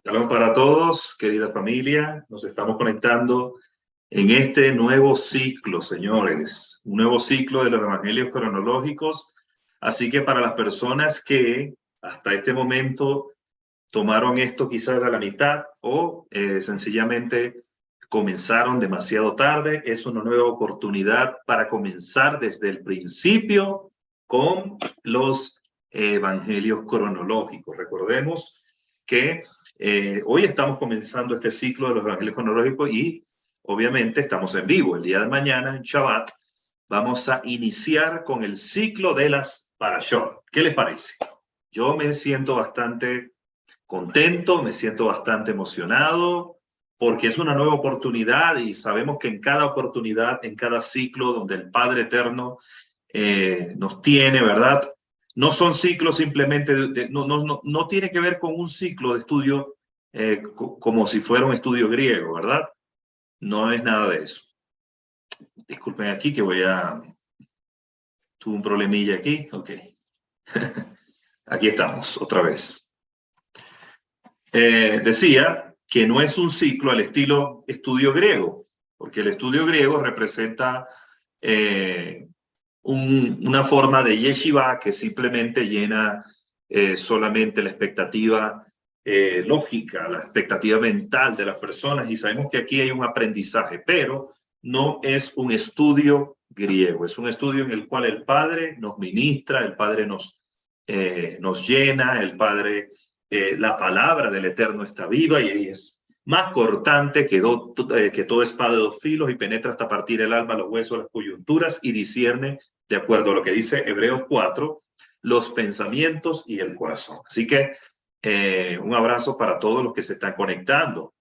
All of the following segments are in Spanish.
Shalom para todos, querida familia. Nos estamos conectando en este nuevo ciclo, señores. Un nuevo ciclo de los evangelios cronológicos. Así que para las personas que hasta este momento tomaron esto quizás a la mitad o sencillamente comenzaron demasiado tarde, es una nueva oportunidad para comenzar desde el principio con los evangelios cronológicos. Recordemos que hoy estamos comenzando este ciclo de los evangelios cronológicos y obviamente estamos en vivo. El día de mañana, en Shabbat, vamos a iniciar con el ciclo de las parashot. ¿Qué les parece? Yo me siento bastante contento, me siento bastante emocionado, porque es una nueva oportunidad y sabemos que en cada oportunidad, en cada ciclo donde el Padre Eterno nos tiene, ¿verdad? No son ciclos simplemente, no tiene que ver con un ciclo de estudio como si fuera un estudio griego, ¿verdad? No es nada de eso. Disculpen aquí que tuve un problemilla aquí, ok. Aquí estamos, otra vez. Decía que no es un ciclo al estilo estudio griego, porque el estudio griego representa una forma de yeshiva que simplemente llena solamente la expectativa lógica, la expectativa mental de las personas, y sabemos que aquí hay un aprendizaje, pero no es un estudio griego, es un estudio en el cual el Padre nos ministra, el Padre nos llena, el Padre, la palabra del Eterno está viva y es más cortante que toda espada de dos filos y penetra hasta partir el alma, los huesos, las coyunturas y discierne, de acuerdo a lo que dice Hebreos 4, los pensamientos y el corazón. Así que un abrazo para todos los que se están conectando.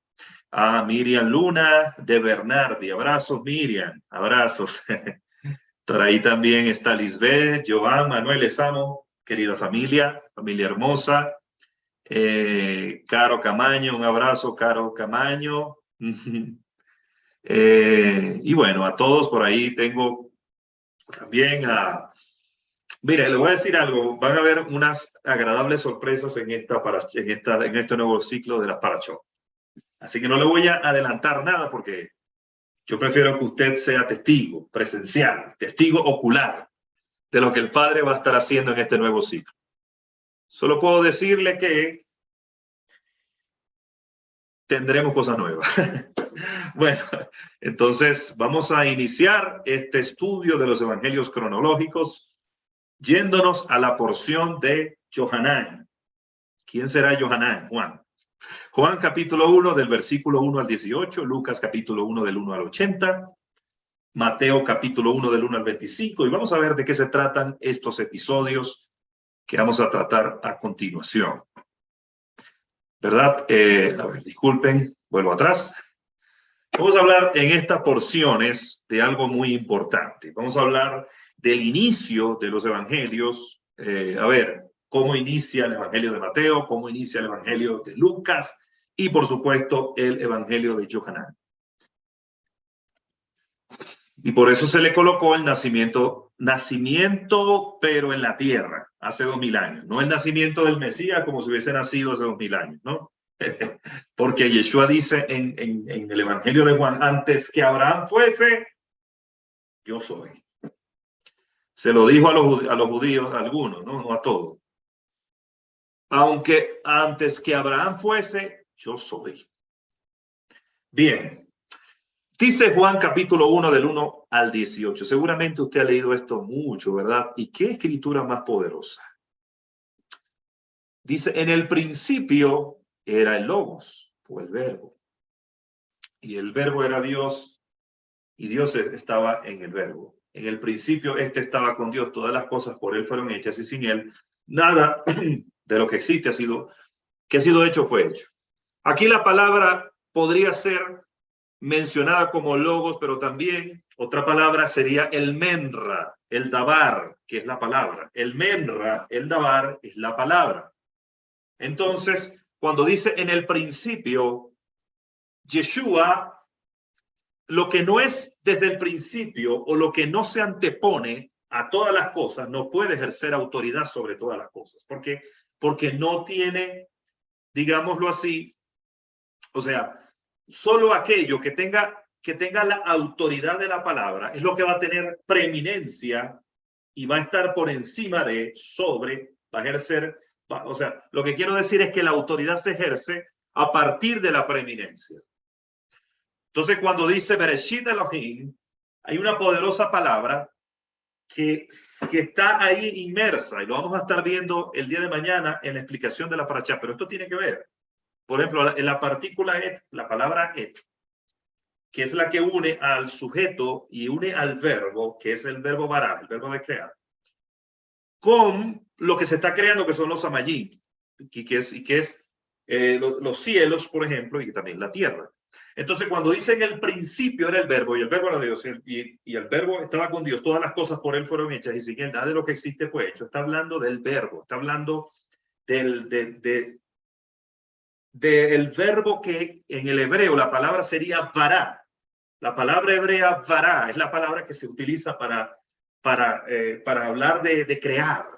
A Miriam Luna de Bernardi, abrazos Miriam, abrazos. Por ahí también está Lisbeth, Joan, Manuel Esamo, querida familia, familia hermosa. Caro Camaño, un abrazo, Caro Camaño. Y bueno, a todos por ahí tengo también a... Mire, le voy a decir algo, van a haber unas agradables sorpresas en este nuevo ciclo de las Parashot. Así que no le voy a adelantar nada porque yo prefiero que usted sea testigo presencial, testigo ocular de lo que el Padre va a estar haciendo en este nuevo ciclo. Solo puedo decirle que tendremos cosas nuevas. Bueno, entonces vamos a iniciar este estudio de los evangelios cronológicos yéndonos a la porción de Johanán. ¿Quién será Johanán? Juan. Juan capítulo 1 del versículo 1 al 18, Lucas capítulo 1 del 1 al 80, Mateo capítulo 1 del 1 al 25, y vamos a ver de qué se tratan estos episodios que vamos a tratar a continuación. ¿Verdad? A ver, disculpen, vuelvo atrás. Vamos a hablar en estas porciones de algo muy importante. Vamos a hablar del inicio de los evangelios. A ver, cómo inicia el evangelio de Mateo, cómo inicia el evangelio de Lucas y, por supuesto, el evangelio de Johanán. Y por eso se le colocó el nacimiento, pero en la tierra, hace 2000 años. No el nacimiento del Mesías como si hubiese nacido hace 2000 años, ¿no? Porque Yeshua dice en el Evangelio de Juan, antes que Abraham fuese, yo soy. Se lo dijo a los judíos, a algunos, no a todos. Aunque antes que Abraham fuese, yo soy. Bien. Dice Juan capítulo 1 del 1 al 18. Seguramente usted ha leído esto mucho, ¿verdad? ¿Y qué escritura más poderosa? Dice, en el principio era el Logos, o el Verbo. Y el Verbo era Dios, y Dios estaba en el Verbo. En el principio estaba con Dios, todas las cosas por él fueron hechas, y sin él nada de lo que existe ha sido hecho fue hecho. Aquí la palabra podría ser mencionada como logos, pero también otra palabra sería el menra, el dabar, que es la palabra. El menra, el dabar, es la palabra. Entonces, cuando dice en el principio, Yeshua, lo que no es desde el principio o lo que no se antepone a todas las cosas, no puede ejercer autoridad sobre todas las cosas. Porque no tiene, digámoslo así, O sea, solo aquello que tenga la autoridad de la palabra es lo que va a tener preeminencia y va a estar por encima de, sobre, va a ejercer, o sea, lo que quiero decir es que la autoridad se ejerce a partir de la preeminencia. Entonces, cuando dice Bereshit Elohim, hay una poderosa palabra que está ahí inmersa, y lo vamos a estar viendo el día de mañana en la explicación de la parashá, pero esto tiene que ver. Por ejemplo, en la partícula et, la palabra et, que es la que une al sujeto y une al verbo, que es el verbo bará, el verbo de crear, con lo que se está creando, que son los amayim, y que es los cielos, por ejemplo, y también la tierra. Entonces, cuando dice en el principio era el verbo, y el verbo era Dios, y el verbo estaba con Dios, todas las cosas por él fueron hechas, y sin él nada de lo que existe fue hecho. Está hablando del verbo, está hablando del verbo que en el hebreo la palabra sería vará. La palabra hebrea vará es la palabra que se utiliza para hablar de crear.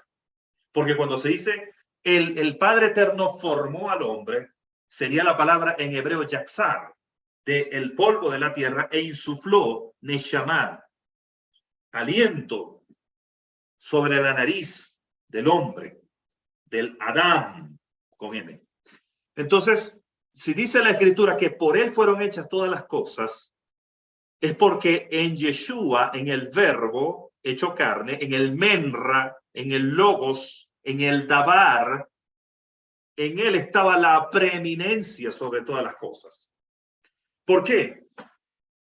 Porque cuando se dice el Padre Eterno formó al hombre, sería la palabra en hebreo yaksar, del polvo de la tierra, e insufló neshama, aliento, sobre la nariz del hombre, del Adán, con M. Entonces, si dice la Escritura que por él fueron hechas todas las cosas, es porque en Yeshua, en el verbo hecho carne, en el menra, en el logos, en el dabar, en él estaba la preeminencia sobre todas las cosas. ¿Por qué?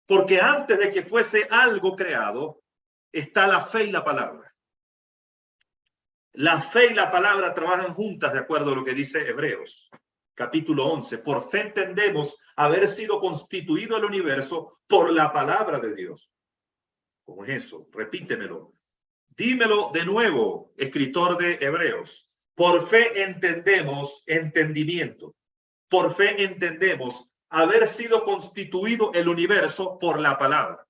Porque antes de que fuese algo creado, está la fe y la palabra. La fe y la palabra trabajan juntas, de acuerdo a lo que dice Hebreos, capítulo 11. Por fe entendemos haber sido constituido el universo por la palabra de Dios. ¿Cómo es eso? Repítemelo. Dímelo de nuevo, escritor de Hebreos. Por fe entendemos entendimiento. Por fe entendemos haber sido constituido el universo por la palabra.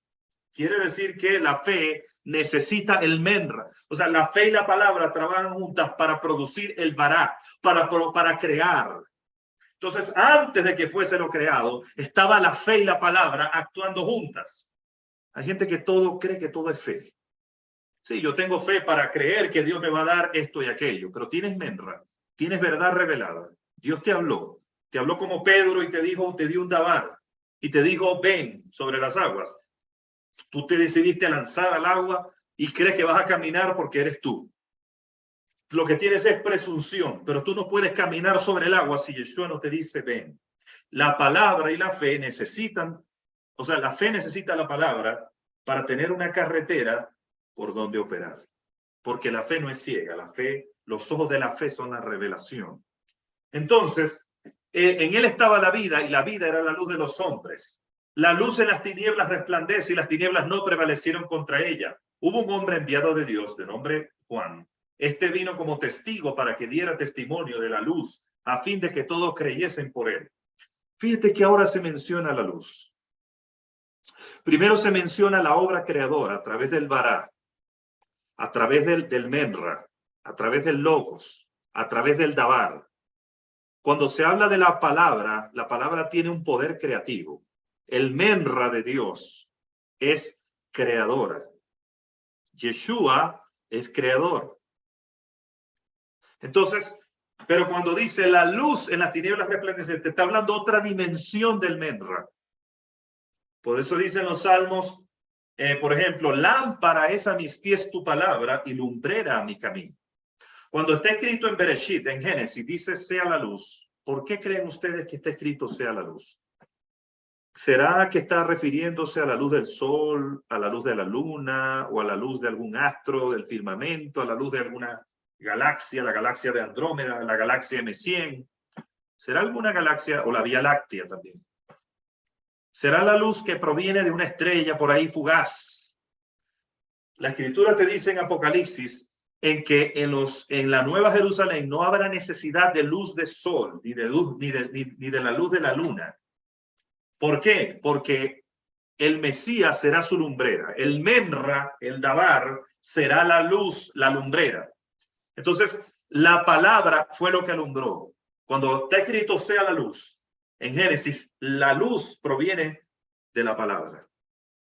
Quiere decir que la fe necesita el menra. O sea, la fe y la palabra trabajan juntas para producir el bará, para crear. Entonces, antes de que fuese lo creado, estaba la fe y la palabra actuando juntas. Hay gente que cree que todo es fe. Sí, yo tengo fe para creer que Dios me va a dar esto y aquello, pero tienes menra, tienes verdad revelada. Dios te habló como Pedro y te dio un dabar y te dijo, ven sobre las aguas. Tú te decidiste a lanzar al agua y crees que vas a caminar porque eres tú. Lo que tienes es presunción, pero tú no puedes caminar sobre el agua si Yeshua no te dice, ven. La palabra y la fe necesitan, o sea, la fe necesita la palabra para tener una carretera por donde operar. Porque la fe no es ciega, la fe, los ojos de la fe son la revelación. Entonces, en él estaba la vida y la vida era la luz de los hombres. La luz en las tinieblas resplandece y las tinieblas no prevalecieron contra ella. Hubo un hombre enviado de Dios de nombre Juan. Este vino como testigo para que diera testimonio de la luz a fin de que todos creyesen por él. Fíjate que ahora se menciona la luz. Primero se menciona la obra creadora a través del bará, a través del menra, a través del logos, a través del dabar. Cuando se habla de la palabra tiene un poder creativo. El menra de Dios es creadora. Yeshua es creador. Entonces, pero cuando dice la luz en las tinieblas resplandecientes, está hablando otra dimensión del menra. Por eso dicen los salmos, por ejemplo, lámpara es a mis pies tu palabra y lumbrera a mi camino. Cuando está escrito en Bereshit, en Génesis, dice sea la luz. ¿Por qué creen ustedes que está escrito sea la luz? ¿Será que está refiriéndose a la luz del sol, a la luz de la luna, o a la luz de algún astro del firmamento, a la luz de alguna galaxia, la galaxia de Andrómeda, la galaxia M100? ¿Será alguna galaxia o la Vía Láctea también? ¿Será la luz que proviene de una estrella por ahí fugaz? La Escritura te dice en Apocalipsis en que en la Nueva Jerusalén no habrá necesidad de luz de sol, ni de la luz de la luna. ¿Por qué? Porque el Mesías será su lumbrera. El menra, el dabar, será la luz, la lumbrera. Entonces, la palabra fue lo que alumbró. Cuando está escrito sea la luz, en Génesis, la luz proviene de la palabra.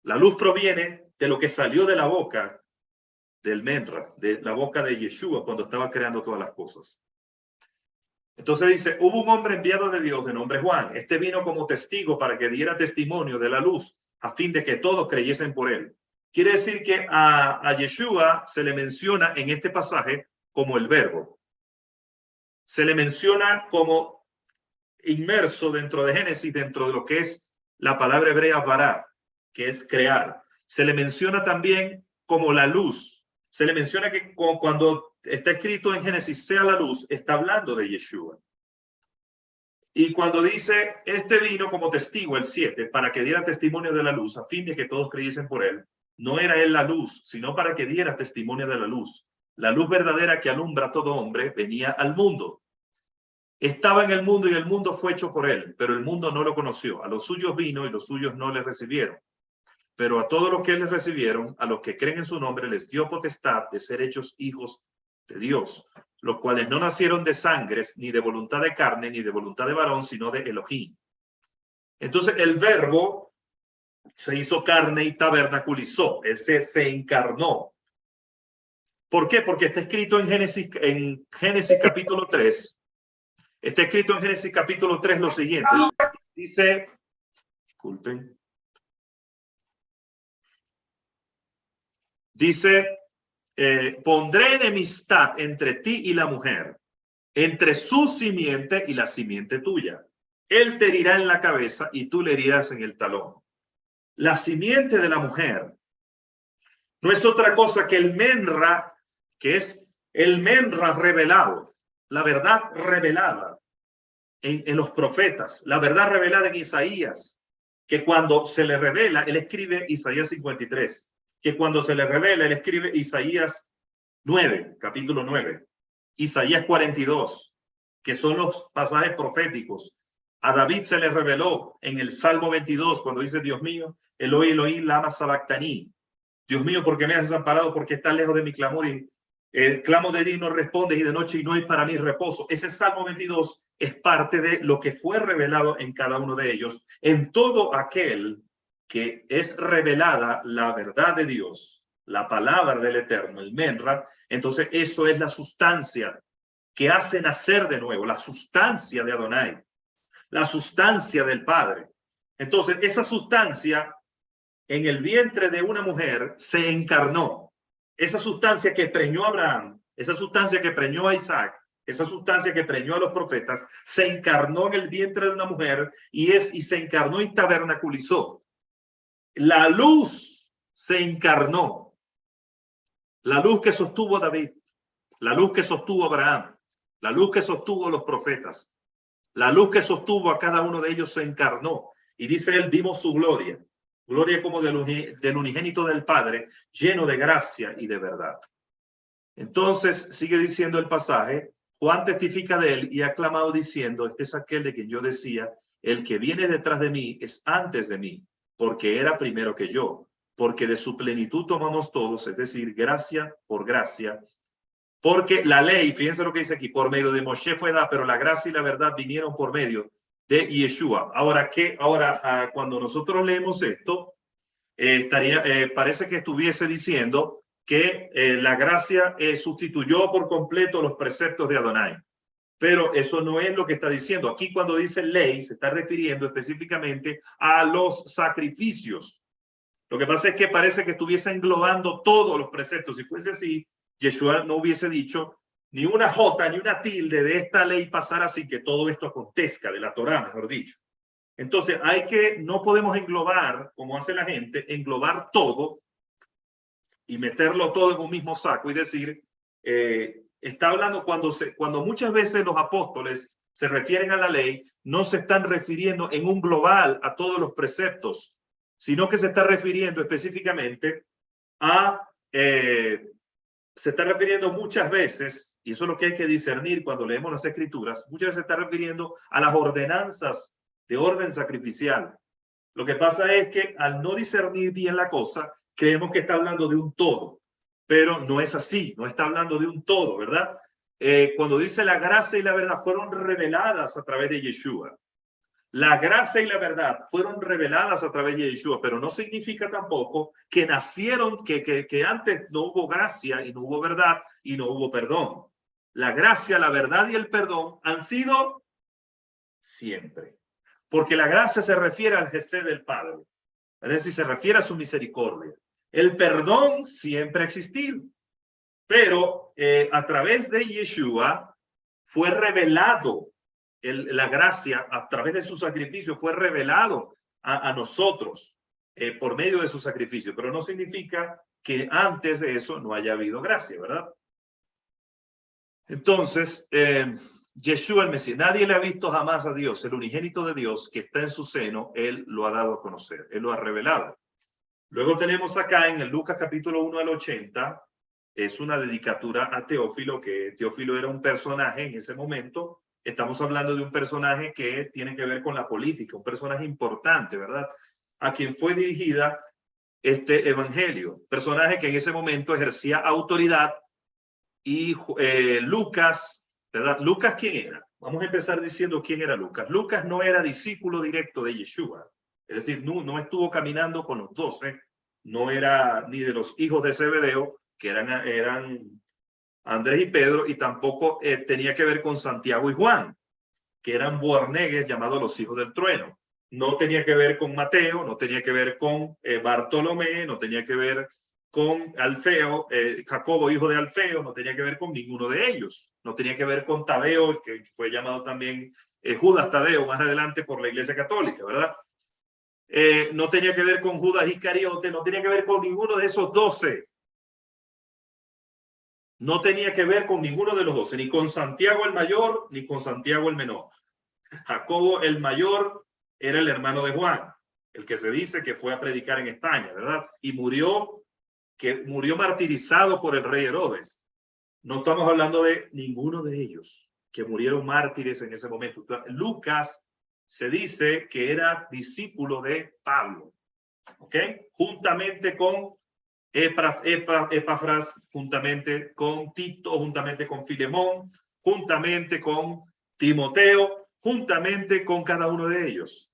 La luz proviene de lo que salió de la boca del Menra, de la boca de Yeshua cuando estaba creando todas las cosas. Entonces dice, hubo un hombre enviado de Dios de nombre Juan. Este vino como testigo para que diera testimonio de la luz a fin de que todos creyesen por él. Quiere decir que a Yeshua se le menciona en este pasaje como el verbo. Se le menciona como inmerso dentro de Génesis, dentro de lo que es la palabra hebrea bara, que es crear. Se le menciona también como la luz. Se le menciona que cuando está escrito en Génesis, sea la luz, está hablando de Yeshua. Y cuando dice, este vino como testigo, el 7, para que diera testimonio de la luz, a fin de que todos creyesen por él, no era él la luz, sino para que diera testimonio de la luz. La luz verdadera que alumbra a todo hombre venía al mundo. Estaba en el mundo y el mundo fue hecho por él, pero el mundo no lo conoció. A los suyos vino y los suyos no le recibieron. Pero a todos los que les recibieron, a los que creen en su nombre, les dio potestad de ser hechos hijos de Dios, los cuales no nacieron de sangres, ni de voluntad de carne, ni de voluntad de varón, sino de Elohim. Entonces el verbo se hizo carne y tabernaculizó, se encarnó. ¿Por qué? Porque está escrito en Génesis capítulo 3. Está escrito en Génesis capítulo 3 lo siguiente. Dice, disculpen. Dice, pondré enemistad entre ti y la mujer, entre su simiente y la simiente tuya. Él te herirá en la cabeza y tú le herirás en el talón. La simiente de la mujer no es otra cosa que el Menra, que es el Menra revelado, la verdad revelada en los profetas, la verdad revelada en Isaías, que cuando se le revela, él escribe Isaías 53, que cuando se le revela, él escribe Isaías 9, capítulo 9, Isaías 42, que son los pasajes proféticos. A David se le reveló en el Salmo 22, cuando dice, Dios mío, Eloi, Eloi, lama sabactaní. Dios mío, ¿por qué me has desamparado? Porque estás lejos de mi clamor y el clamo de día no respondes y de noche y no hay para mí reposo. Ese Salmo 22 es parte de lo que fue revelado en cada uno de ellos, en todo aquel que es revelada la verdad de Dios, la palabra del Eterno, el Menra. Entonces eso es la sustancia que hace nacer de nuevo, la sustancia de Adonai, la sustancia del Padre. Entonces esa sustancia en el vientre de una mujer se encarnó. Esa sustancia que preñó a Abraham, esa sustancia que preñó a Isaac, esa sustancia que preñó a los profetas, se encarnó en el vientre de una mujer y se encarnó y tabernaculizó. La luz se encarnó. La luz que sostuvo a David, la luz que sostuvo a Abraham, la luz que sostuvo a los profetas, la luz que sostuvo a cada uno de ellos se encarnó. Y dice él, vimos su gloria. Gloria como del unigénito del Padre, lleno de gracia y de verdad. Entonces, sigue diciendo el pasaje, Juan testifica de él y ha clamado diciendo, este es aquel de quien yo decía, el que viene detrás de mí es antes de mí, porque era primero que yo, porque de su plenitud tomamos todos, es decir, gracia por gracia, porque la ley, fíjense lo que dice aquí, por medio de Moshe fue dada, pero la gracia y la verdad vinieron por medio de Yeshua. Ahora, cuando nosotros leemos esto, parece que estuviese diciendo que la gracia sustituyó por completo los preceptos de Adonai. Pero eso no es lo que está diciendo. Aquí cuando dice ley, se está refiriendo específicamente a los sacrificios. Lo que pasa es que parece que estuviese englobando todos los preceptos. Si fuese así, Yeshua no hubiese dicho ni una jota ni una tilde de esta ley pasará sin que todo esto acontezca, de la Torá, mejor dicho. Entonces no podemos englobar, como hace la gente, englobar todo y meterlo todo en un mismo saco y decir, está hablando cuando muchas veces los apóstoles se refieren a la ley, no se están refiriendo en un global a todos los preceptos, sino que se está refiriendo específicamente se está refiriendo muchas veces, y eso es lo que hay que discernir cuando leemos las escrituras, muchas veces se está refiriendo a las ordenanzas de orden sacrificial. Lo que pasa es que al no discernir bien la cosa, creemos que está hablando de un todo, pero no es así, no está hablando de un todo, ¿verdad? Cuando dice la gracia y la verdad fueron reveladas a través de Yeshua. La gracia y la verdad fueron reveladas a través de Yeshua, pero no significa tampoco que nacieron, que antes no hubo gracia y no hubo verdad y no hubo perdón. La gracia, la verdad y el perdón han sido siempre. Porque la gracia se refiere al Jesús del Padre. Es decir, se refiere a su misericordia. El perdón siempre ha existido. Pero a través de Yeshua fue revelado la gracia, a través de su sacrificio, fue revelado a nosotros por medio de su sacrificio. Pero no significa que antes de eso no haya habido gracia, ¿verdad? Entonces, Yeshua el Mesías, nadie le ha visto jamás a Dios, el unigénito de Dios que está en su seno, él lo ha dado a conocer, él lo ha revelado. Luego tenemos acá en el Lucas capítulo 1 al 80, es una dedicatura a Teófilo, que Teófilo era un personaje en ese momento. Estamos hablando de un personaje que tiene que ver con la política, un personaje importante, ¿verdad? A quien fue dirigida este evangelio, personaje que en ese momento ejercía autoridad. Y Lucas, ¿verdad? ¿Lucas quién era? Vamos a empezar diciendo quién era Lucas. Lucas no era discípulo directo de Yeshua. Es decir, no estuvo caminando con los 12, no era ni de los hijos de Zebedeo, que eran Andrés y Pedro, y tampoco tenía que ver con Santiago y Juan, que eran Boanerges llamados los hijos del trueno. No tenía que ver con Mateo, no tenía que ver con Bartolomé, no tenía que ver con Alfeo, Jacobo, hijo de Alfeo, no tenía que ver con ninguno de ellos. No tenía que ver con Tadeo, que fue llamado también Judas Tadeo más adelante por la Iglesia Católica, ¿verdad? No tenía que ver con Judas Iscariote, no tenía que ver con ninguno de esos 12. No tenía que ver con ninguno de los 12, ni con Santiago el mayor, ni con Santiago el menor. Jacobo el mayor era el hermano de Juan, el que se dice que fue a predicar en España, ¿verdad? Y murió martirizado por el rey Herodes. No estamos hablando de ninguno de ellos que murieron mártires en ese momento. Lucas se dice que era discípulo de Pablo, ¿ok? Juntamente con Epafras, juntamente con Tito, juntamente con Filemón, juntamente con Timoteo, juntamente con cada uno de ellos.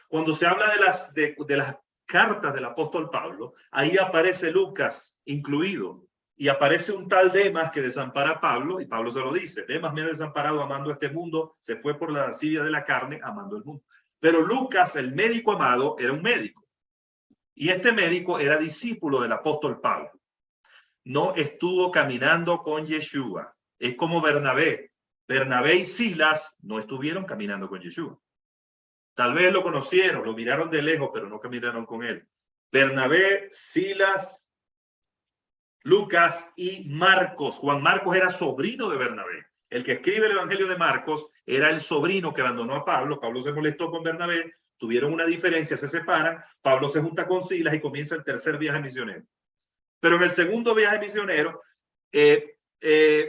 Cuando se habla de las cartas del apóstol Pablo, ahí aparece Lucas incluido, y aparece un tal Demas que desampara a Pablo, y Pablo se lo dice: Demas me ha desamparado amando este mundo, se fue por la lascivia de la carne amando el mundo. Pero Lucas, el médico amado, era un médico, y este médico era discípulo del apóstol Pablo. No estuvo caminando con Yeshua. Es como Bernabé. Bernabé y Silas no estuvieron caminando con Yeshua. Tal vez lo conocieron, lo miraron de lejos, pero no caminaron con él. Bernabé, Silas, Lucas y Marcos. Juan Marcos era sobrino de Bernabé. El que escribe el Evangelio de Marcos era el sobrino que abandonó a Pablo. Pablo se molestó con Bernabé, tuvieron una diferencia, se separan. Pablo se junta con Silas y comienza el tercer viaje misionero. Pero en el segundo viaje misionero,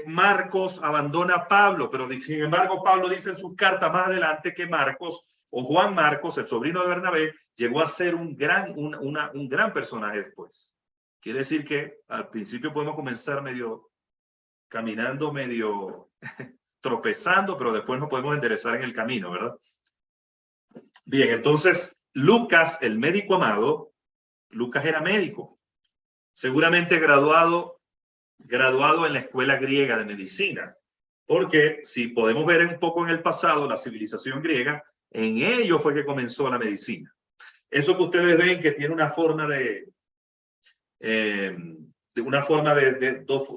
Marcos abandona a Pablo, pero sin embargo Pablo dice en sus cartas más adelante que Marcos, o Juan Marcos, el sobrino de Bernabé, llegó a ser un gran personaje después. Quiere decir que al principio podemos comenzar medio caminando, medio tropezando, pero después nos podemos enderezar en el camino, ¿verdad? Bien, entonces Lucas, el médico amado, Lucas era médico, seguramente graduado en la escuela griega de medicina, porque si podemos ver un poco en el pasado, la civilización griega, en ello fue que comenzó la medicina. Eso que ustedes ven que tiene una forma de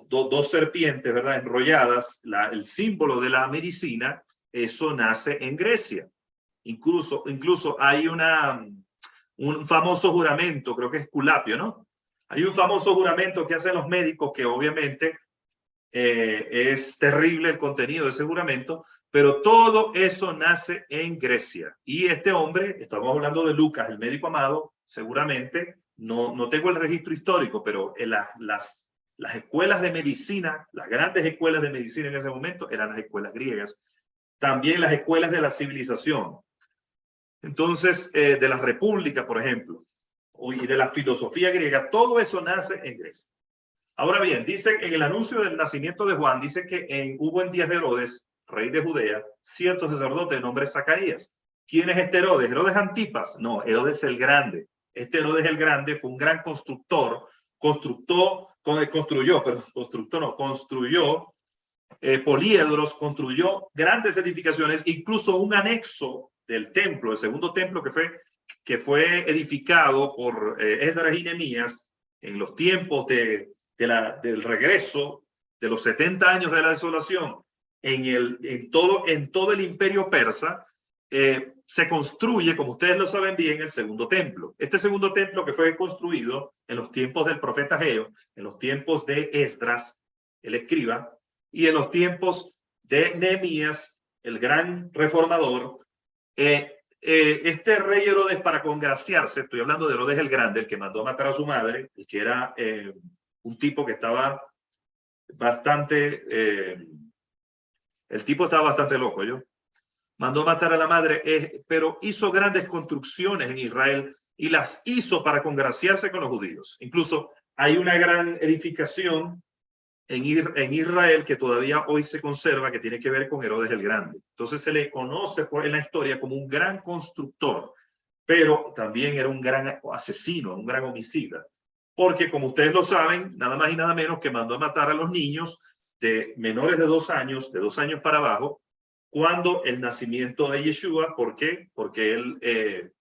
dos serpientes, ¿verdad? Enrolladas, el símbolo de la medicina, eso nace en Grecia. Incluso hay un famoso juramento, creo que es Esculapio, ¿no? Hay un famoso juramento que hacen los médicos que obviamente es terrible el contenido de ese juramento, pero todo eso nace en Grecia. Y este hombre, estamos hablando de Lucas, el médico amado, seguramente, no tengo el registro histórico, pero en las escuelas de medicina, las grandes escuelas de medicina en ese momento eran las escuelas griegas. También las escuelas de la civilización. Entonces, de la república, por ejemplo, y de la filosofía griega, todo eso nace en Grecia. Ahora bien, dice en el anuncio del nacimiento de Juan, dice que hubo en días de Herodes, rey de Judea, cierto sacerdote de nombre Zacarías, ¿Quién es este Herodes? ¿Herodes Antipas? No, Herodes el Grande. Este Herodes el Grande fue un gran constructor, construyó poliedros, construyó grandes edificaciones, incluso un anexo del templo, el segundo templo que fue edificado por Esdras y Nehemías en los tiempos del regreso de los 70 años de la desolación en todo el imperio persa. Se construye, como ustedes lo saben bien, el segundo templo. Este segundo templo que fue construido en los tiempos del profeta Ageo, en los tiempos de Esdras, el escriba, y en los tiempos de Nehemías, el gran reformador. Este rey Herodes, para congraciarse, estoy hablando de Herodes el Grande, el que mandó a matar a su madre, el que era un tipo que estaba bastante, el tipo estaba bastante loco, ¿yo? Mandó matar a la madre, pero hizo grandes construcciones en Israel y las hizo para congraciarse con los judíos. Incluso hay una gran edificación en Israel que todavía hoy se conserva, que tiene que ver con Herodes el Grande. Entonces se le conoce en la historia como un gran constructor, pero también era un gran asesino, un gran homicida. Porque, como ustedes lo saben, nada más y nada menos que mandó a matar a los niños de menores de 2 años, de 2 años para abajo, cuando el nacimiento de Yeshua. ¿Por qué? Porque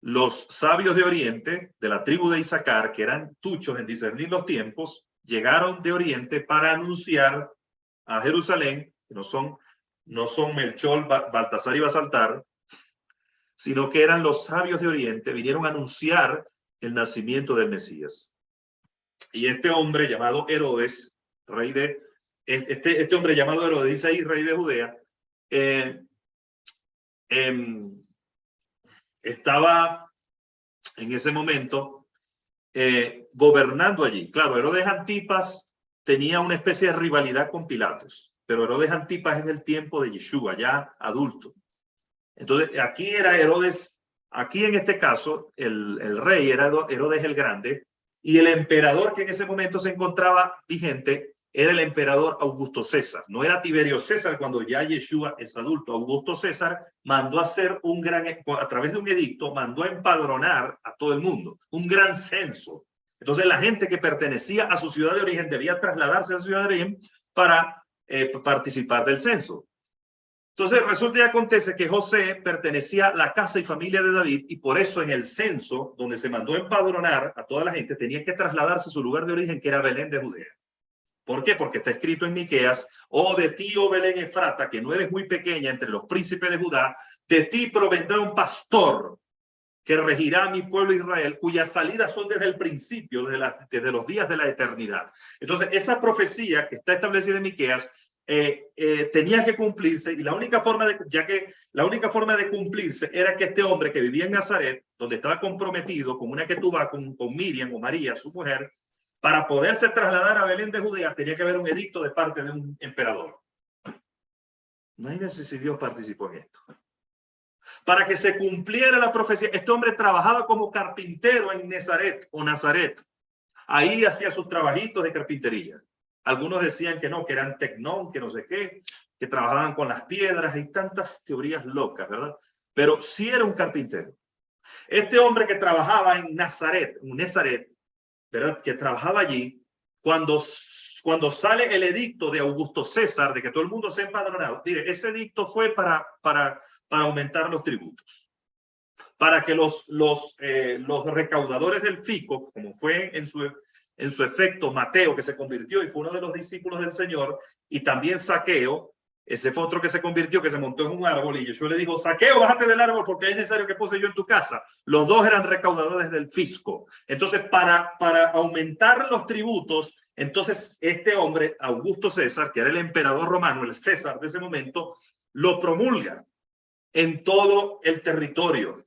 los sabios de Oriente, de la tribu de Isaacar, que eran tuchos en discernir los tiempos, llegaron de Oriente para anunciar a Jerusalén, que no son Melchor, Baltasar y Basaltar, sino que eran los sabios de Oriente, vinieron a anunciar el nacimiento del Mesías. Y este hombre llamado Herodes, rey de, este hombre llamado Herodes, dice ahí, rey de Judea, estaba en ese momento gobernando allí. Claro, Herodes Antipas tenía una especie de rivalidad con Pilatos, pero Herodes Antipas es del tiempo de Yeshua, ya adulto. Entonces, aquí era Herodes, aquí en este caso, el rey era Herodes el Grande, y el emperador que en ese momento se encontraba vigente era el emperador Augusto César. No era Tiberio César cuando ya Yeshua es adulto. Augusto César mandó a hacer a través de un edicto, mandó a empadronar a todo el mundo, un gran censo. Entonces la gente que pertenecía a su ciudad de origen debía trasladarse a su ciudad de origen para participar del censo. Entonces resulta y acontece que José pertenecía a la casa y familia de David, y por eso en el censo, donde se mandó a empadronar a toda la gente, tenía que trasladarse a su lugar de origen, que era Belén de Judea. ¿Por qué? Porque está escrito en Miqueas: oh, de ti, oh Belén Efrata, que no eres muy pequeña entre los príncipes de Judá, de ti provendrá un pastor que regirá a mi pueblo Israel, cuyas salidas son desde el principio, desde los días de la eternidad. Entonces, esa profecía que está establecida en Miqueas tenía que cumplirse, y la única forma de cumplirse era que este hombre que vivía en Nazaret, donde estaba comprometido con una ketubá, con Miriam o María, su mujer, para poderse trasladar a Belén de Judea, tenía que haber un edicto de parte de un emperador. Imagínense si Dios participó en esto. Para que se cumpliera la profecía, este hombre trabajaba como carpintero en Nazaret. Ahí hacía sus trabajitos de carpintería. Algunos decían que no, que eran tecnón, que no sé qué, que trabajaban con las piedras. Hay tantas teorías locas, ¿verdad? Pero sí era un carpintero. Este hombre que trabajaba en Nazaret, ¿verdad? Que trabajaba allí, cuando sale el edicto de Augusto César de que todo el mundo se empadronado, mire, ese edicto fue para aumentar los tributos, para que los recaudadores del fico, como fue en su efecto Mateo, que se convirtió y fue uno de los discípulos del Señor, y también Zaqueo, ese fue otro que se convirtió, que se montó en un árbol, y Yeshua le dijo: Zaqueo, bájate del árbol porque es necesario que pose yo en tu casa. Los dos eran recaudadores del fisco. Entonces, para aumentar los tributos, entonces este hombre, Augusto César, que era el emperador romano, el César de ese momento, lo promulga en todo el territorio.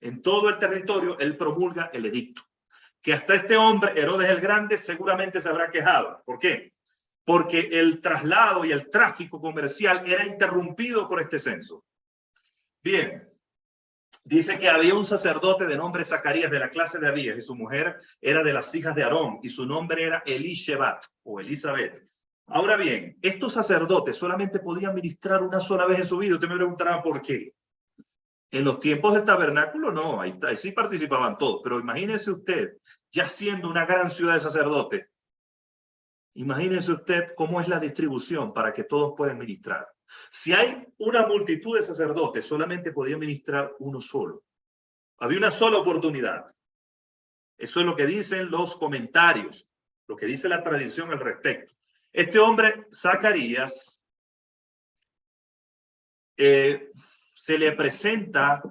En todo el territorio, él promulga el edicto. Que hasta este hombre, Herodes el Grande, seguramente se habrá quejado. ¿Por qué? Porque el traslado y el tráfico comercial era interrumpido por este censo. Bien, dice que había un sacerdote de nombre Zacarías, de la clase de Abías, y su mujer era de las hijas de Aarón, y su nombre era Elishebat o Elizabeth. Ahora bien, estos sacerdotes solamente podían ministrar una sola vez en su vida. Usted me preguntará por qué. En los tiempos del tabernáculo no, ahí sí participaban todos, pero imagínese usted, ya siendo una gran ciudad de sacerdotes, imagínese usted cómo es la distribución para que todos puedan ministrar. Si hay una multitud de sacerdotes, solamente podía ministrar uno solo. Había una sola oportunidad. Eso es lo que dicen los comentarios, lo que dice la tradición al respecto. Este hombre, Zacarías, se le presenta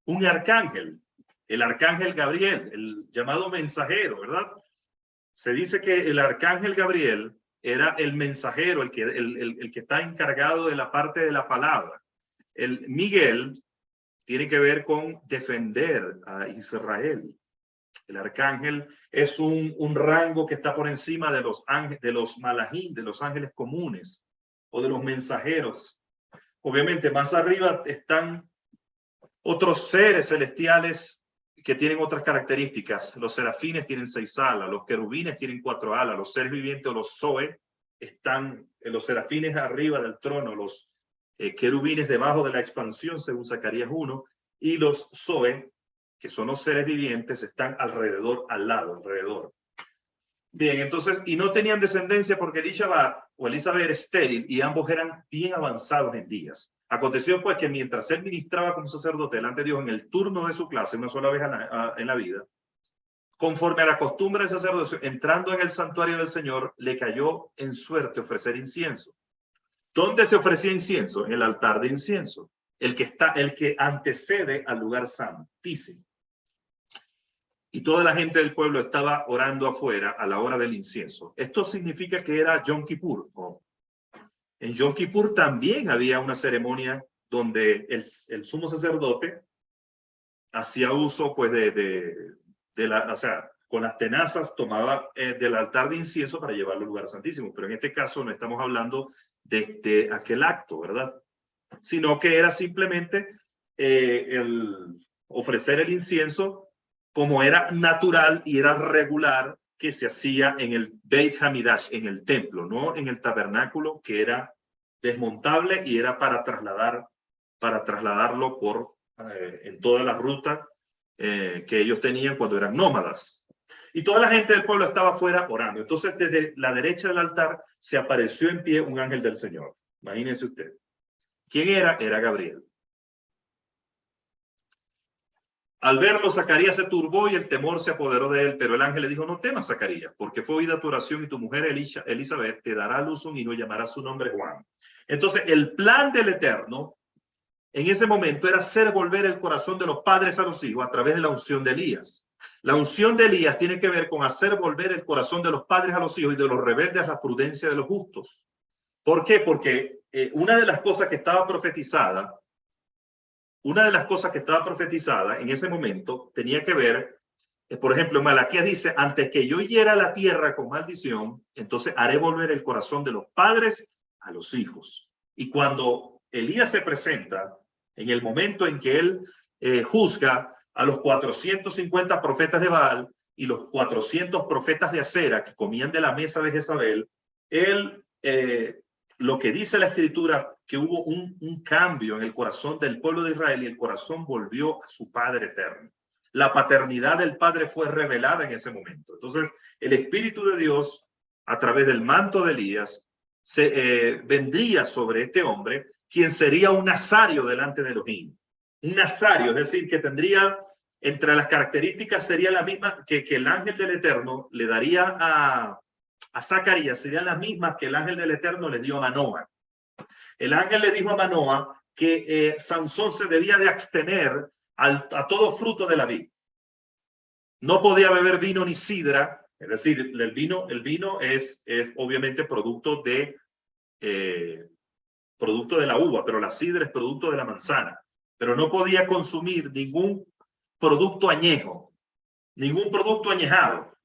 un arcángel, el arcángel Gabriel, el llamado mensajero, ¿verdad? Se dice que el arcángel Gabriel era el mensajero, el que está encargado de la parte de la palabra. El Miguel tiene que ver con defender a Israel. El arcángel es un rango que está por encima de los ángeles, de los malachim, de los ángeles comunes o de los mensajeros. Obviamente más arriba están otros seres celestiales que tienen otras características. Los serafines tienen 6 alas, los querubines tienen 4 alas, los seres vivientes o los zoe están en los serafines arriba del trono, los querubines debajo de la expansión según Zacarías 1, y los zoe, que son los seres vivientes, están alrededor, al lado, alrededor. Bien, entonces, y no tenían descendencia porque Elizabeth era estéril y ambos eran bien avanzados en días. Aconteció pues que mientras él ministraba como sacerdote delante de Dios en el turno de su clase, una sola vez en la vida, conforme a la costumbre del sacerdocio, entrando en el santuario del Señor, le cayó en suerte ofrecer incienso. ¿Dónde se ofrecía incienso? En el altar de incienso, el que antecede al lugar santísimo. Y toda la gente del pueblo estaba orando afuera a la hora del incienso. Esto significa que era Yom Kippur. En Yom Kippur también había una ceremonia donde el sumo sacerdote hacía uso pues o sea, con las tenazas tomaba del altar de incienso para llevarlo al lugar santísimo. Pero en este caso no estamos hablando de aquel acto, ¿verdad? Sino que era simplemente el ofrecer el incienso como era natural y era regular que se hacía en el Beit Hamidash, en el templo, no en el tabernáculo, que era desmontable y era para trasladarlo en toda la ruta que ellos tenían cuando eran nómadas. Y toda la gente del pueblo estaba afuera orando. Entonces, desde la derecha del altar se apareció en pie un ángel del Señor. Imagínense usted. ¿Quién era? Era Gabriel. Al verlo, Zacarías se turbó y el temor se apoderó de él, pero el ángel le dijo: no temas, Zacarías, porque fue oída tu oración y tu mujer Elizabeth te dará a luz un hijo y llamará su nombre Juan. Entonces, el plan del Eterno en ese momento era hacer volver el corazón de los padres a los hijos a través de la unción de Elías. La unción de Elías tiene que ver con hacer volver el corazón de los padres a los hijos y de los rebeldes a la prudencia de los justos. ¿Por qué? Porque una de las cosas que estaba profetizada en ese momento tenía que ver, por ejemplo, en Malaquías dice: antes que yo hiera la tierra con maldición, entonces haré volver el corazón de los padres a los hijos. Y cuando Elías se presenta, en el momento en que él juzga a los 450 profetas de Baal y los 400 profetas de Acera que comían de la mesa de Jezabel, lo que dice la escritura, que hubo un cambio en el corazón del pueblo de Israel y el corazón volvió a su Padre eterno. La paternidad del Padre fue revelada en ese momento. Entonces, el Espíritu de Dios, a través del manto de Elías, vendría sobre este hombre, quien sería un nazario delante de Elohim. Un nazario, es decir, que tendría, entre las características, sería la misma que el ángel del Eterno le daría a Zacarías, serían las mismas que el ángel del Eterno le dio a Manoah. El ángel le dijo a Manoah que Sansón se debía de abstener a todo fruto de la vid. No podía beber vino ni sidra, es decir, el vino es obviamente producto de la uva, pero la sidra es producto de la manzana. Pero no podía consumir ningún producto añejo, ningún producto añejado.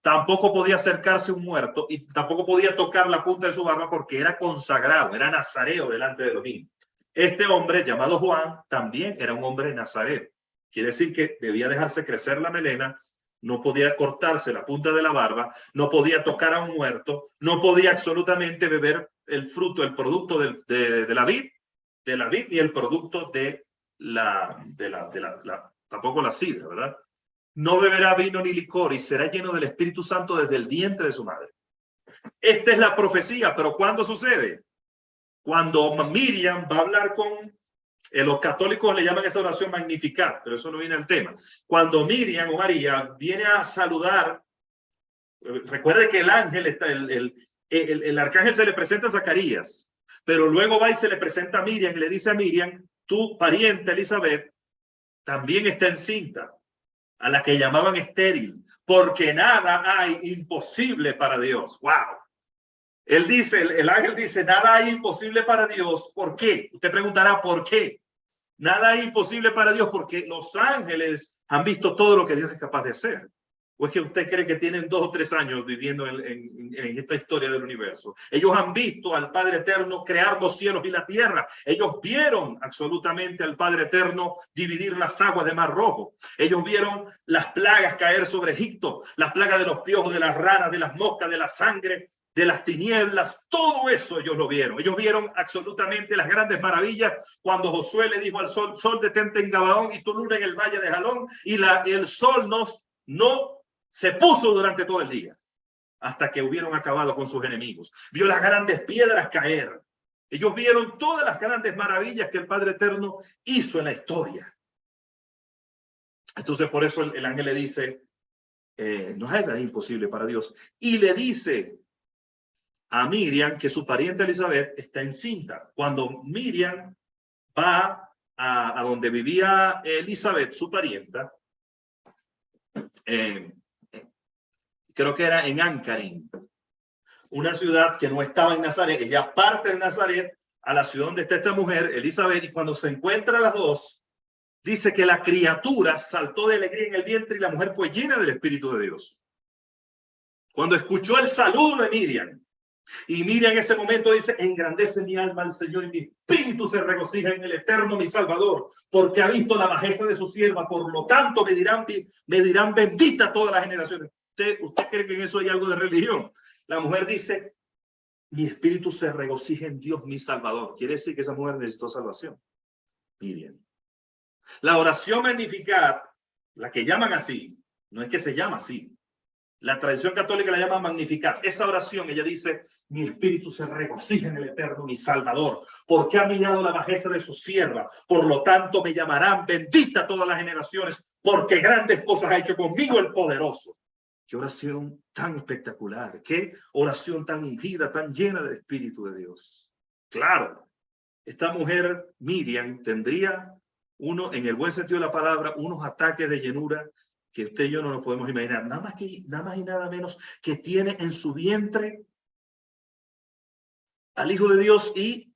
Tampoco podía acercarse un muerto y tampoco podía tocar la punta de su barba porque era consagrado, era nazareo delante de Elohim. Este hombre llamado Juan también era un hombre nazareo. Quiere decir que debía dejarse crecer la melena, no podía cortarse la punta de la barba, no podía tocar a un muerto, no podía absolutamente beber el fruto, el producto de la vid, ni el producto de tampoco la sidra, ¿verdad? No beberá vino ni licor y será lleno del Espíritu Santo desde el vientre de su madre. Esta es la profecía, pero ¿cuándo sucede? Cuando Miriam va a hablar con, los católicos le llaman esa oración Magnificat, pero eso no viene al tema. Cuando Miriam o María viene a saludar, recuerde que el ángel, el arcángel se le presenta a Zacarías, pero luego va y se le presenta a Miriam y le dice a Miriam, tu pariente Elizabeth también está encinta, a la que llamaban estéril, porque nada hay imposible para Dios. ¡Wow! Él dice, el ángel dice, nada hay imposible para Dios. ¿Por qué? Usted preguntará, ¿por qué? Nada hay imposible para Dios, porque los ángeles han visto todo lo que Dios es capaz de hacer. ¿O es que usted cree que tienen 2 o 3 años viviendo en esta historia del universo? Ellos han visto al Padre Eterno crear los cielos y la tierra. Ellos vieron absolutamente al Padre Eterno dividir las aguas de Mar Rojo. Ellos vieron las plagas caer sobre Egipto, las plagas de los piojos, de las ranas, de las moscas, de la sangre, de las tinieblas, todo eso ellos lo vieron. Ellos vieron absolutamente las grandes maravillas cuando Josué le dijo al sol, sol detente en Gabaón y tu luna en el valle de Jalón, y el sol no se puso durante todo el día hasta que hubieron acabado con sus enemigos. Vio las grandes piedras caer. Ellos vieron todas las grandes maravillas que el Padre Eterno hizo en la historia. Entonces por eso el ángel le dice, no hay nada imposible para Dios. Y le dice a Miriam que su pariente Elizabeth está encinta. Cuando Miriam va a donde vivía Elizabeth, su parienta, creo que era en Ancarín, una ciudad que no estaba en Nazaret. Ella parte de Nazaret a la ciudad donde está esta mujer, Elizabeth, y cuando se encuentran las dos, dice que la criatura saltó de alegría en el vientre y la mujer fue llena del Espíritu de Dios. Cuando escuchó el saludo de Miriam, y Miriam en ese momento dice, engrandece mi alma al Señor y mi espíritu se regocija en el Eterno mi Salvador, porque ha visto la bajeza de su sierva, por lo tanto me dirán bendita todas las generaciones. ¿Usted cree que en eso hay algo de religión? La mujer dice, mi espíritu se regocija en Dios mi Salvador. Quiere decir que esa mujer necesitó salvación. Miriam. La oración Magnificat, la que llaman así, no es que se llama así. La tradición católica la llama Magnificat. Esa oración, ella dice, mi espíritu se regocija en el Eterno, mi Salvador, porque ha mirado la bajeza de su sierva. Por lo tanto, me llamarán bendita todas las generaciones, porque grandes cosas ha hecho conmigo el poderoso. Qué oración tan espectacular, qué oración tan ungida, tan llena del Espíritu de Dios. Claro, esta mujer, Miriam, tendría en el buen sentido de la palabra, unos ataques de llenura que usted y yo no nos podemos imaginar. Nada más y nada menos que tiene en su vientre al Hijo de Dios y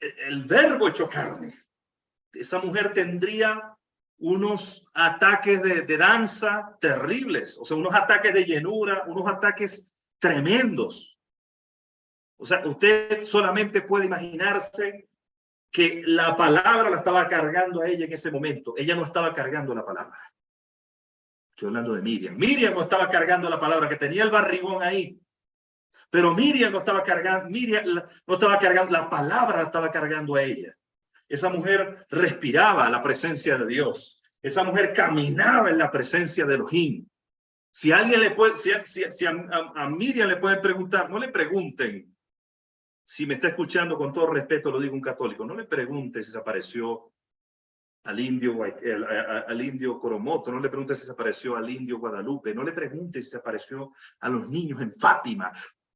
el Verbo hecho carne. Esa mujer tendría unos ataques de danza terribles, o sea, unos ataques de llenura, unos ataques tremendos. O sea, usted solamente puede imaginarse que la palabra la estaba cargando a ella en ese momento. Ella no estaba cargando la palabra. Estoy hablando de Miriam. Miriam no estaba cargando la palabra, que tenía el barrigón ahí. Pero Miriam no estaba cargando, la palabra la estaba cargando a ella. Esa mujer respiraba la presencia de Dios. Esa mujer caminaba en la presencia de Elohim. Si alguien le puede, si a Miriam le pueden preguntar, no le pregunten, si me está escuchando con todo respeto, lo digo un católico, no le pregunte si se apareció al indio Coromoto, no le pregunte si se apareció al indio Guadalupe, no le pregunte si se apareció a los niños en Fátima.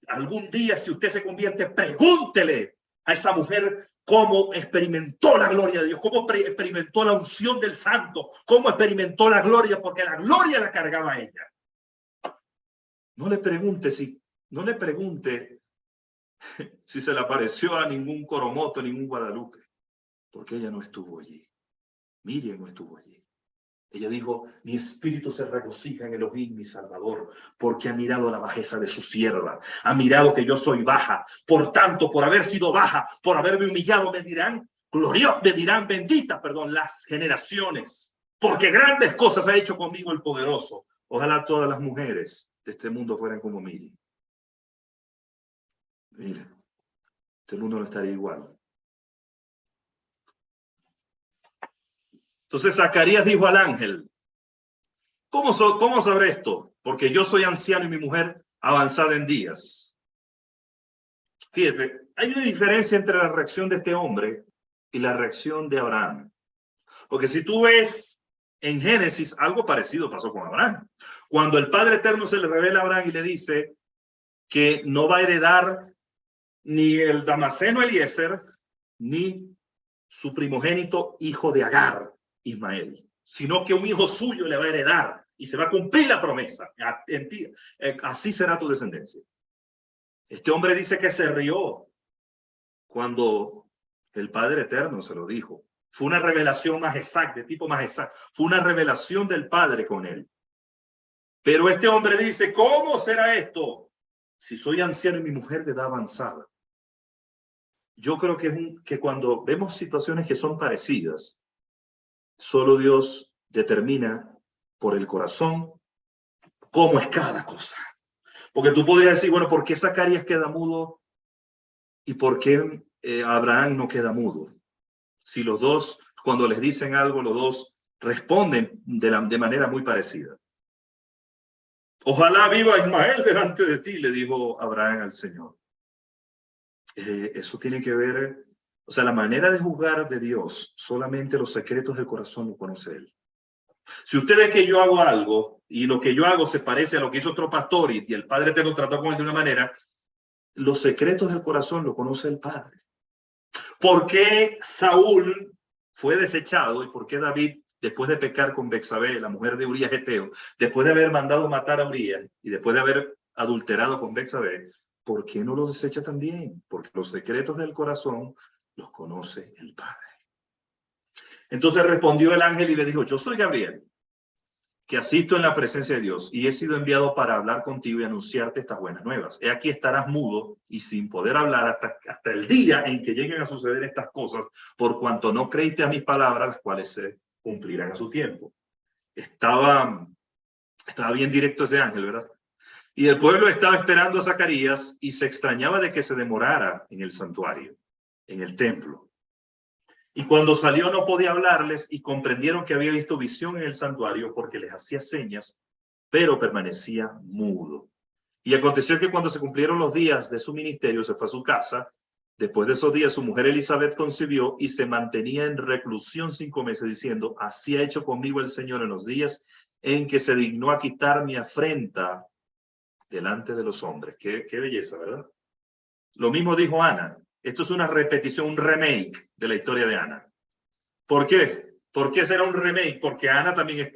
Algún día, si usted se convierte, pregúntele a esa mujer cómo experimentó la gloria de Dios, cómo experimentó la unción del santo, cómo experimentó la gloria, porque la gloria la cargaba a ella. No le pregunte si se le apareció a ningún Coromoto, ningún Guadalupe, porque ella no estuvo allí. Miriam no estuvo allí. Ella dijo, mi espíritu se regocija en Elohim, mi Salvador, porque ha mirado la bajeza de su sierva, ha mirado que yo soy baja. Por tanto, por haber sido baja, por haberme humillado, me dirán benditas, las generaciones, porque grandes cosas ha hecho conmigo el poderoso. Ojalá todas las mujeres de este mundo fueran como Miriam. Mira, este mundo no estaría igual. Entonces Zacarías dijo al ángel, ¿cómo sabré esto? Porque yo soy anciano y mi mujer avanzada en días. Fíjate, hay una diferencia entre la reacción de este hombre y la reacción de Abraham. Porque si tú ves en Génesis, algo parecido pasó con Abraham. Cuando el Padre Eterno se le revela a Abraham y le dice que no va a heredar ni el Damaseno Eliezer, ni su primogénito hijo de Agar, Ismael, sino que un hijo suyo le va a heredar y se va a cumplir la promesa. Así será tu descendencia. Este hombre dice que se rió cuando el Padre Eterno se lo dijo. Fue una revelación más exacta, de tipo más exacto. Fue una revelación del Padre con él. Pero este hombre dice, ¿cómo será esto? Si soy anciano y mi mujer de edad avanzada. Yo creo que cuando vemos situaciones que son parecidas, solo Dios determina por el corazón cómo es cada cosa. Porque tú podrías decir, bueno, ¿por qué Zacarías queda mudo y por qué Abraham no queda mudo? Si los dos, cuando les dicen algo, los dos responden de manera muy parecida. Ojalá viva Ismael delante de ti, le dijo Abraham al Señor. Eso tiene que ver, o sea, la manera de juzgar de Dios, solamente los secretos del corazón lo conoce Él. Si usted ve que yo hago algo y lo que yo hago se parece a lo que hizo otro pastor y el Padre Eterno trató con él de una manera, los secretos del corazón lo conoce el Padre. ¿Por qué Saúl fue desechado y por qué David, después de pecar con Betsabé, la mujer de Urías Geteo, después de haber mandado matar a Urías y después de haber adulterado con Betsabé, ¿por qué no lo desecha también? Porque los secretos del corazón los conoce el Padre. Entonces respondió el ángel y le dijo, yo soy Gabriel, que asisto en la presencia de Dios y he sido enviado para hablar contigo y anunciarte estas buenas nuevas. He aquí estarás mudo y sin poder hablar hasta el día en que lleguen a suceder estas cosas, por cuanto no creíste a mis palabras, las cuales se cumplirán a su tiempo. Estaba bien directo ese ángel, ¿verdad? Y el pueblo estaba esperando a Zacarías y se extrañaba de que se demorara en el santuario, en el templo. Y cuando salió no podía hablarles y comprendieron que había visto visión en el santuario porque les hacía señas, pero permanecía mudo. Y aconteció que cuando se cumplieron los días de su ministerio, se fue a su casa. Después de esos días, su mujer Elizabeth concibió y se mantenía en reclusión 5 meses, diciendo, así ha hecho conmigo el Señor en los días en que se dignó a quitar mi afrenta delante de los hombres. Qué belleza, ¿verdad? Lo mismo dijo Ana. Esto es una repetición, un remake de la historia de Ana. ¿Por qué? ¿Por qué será un remake? Porque Ana también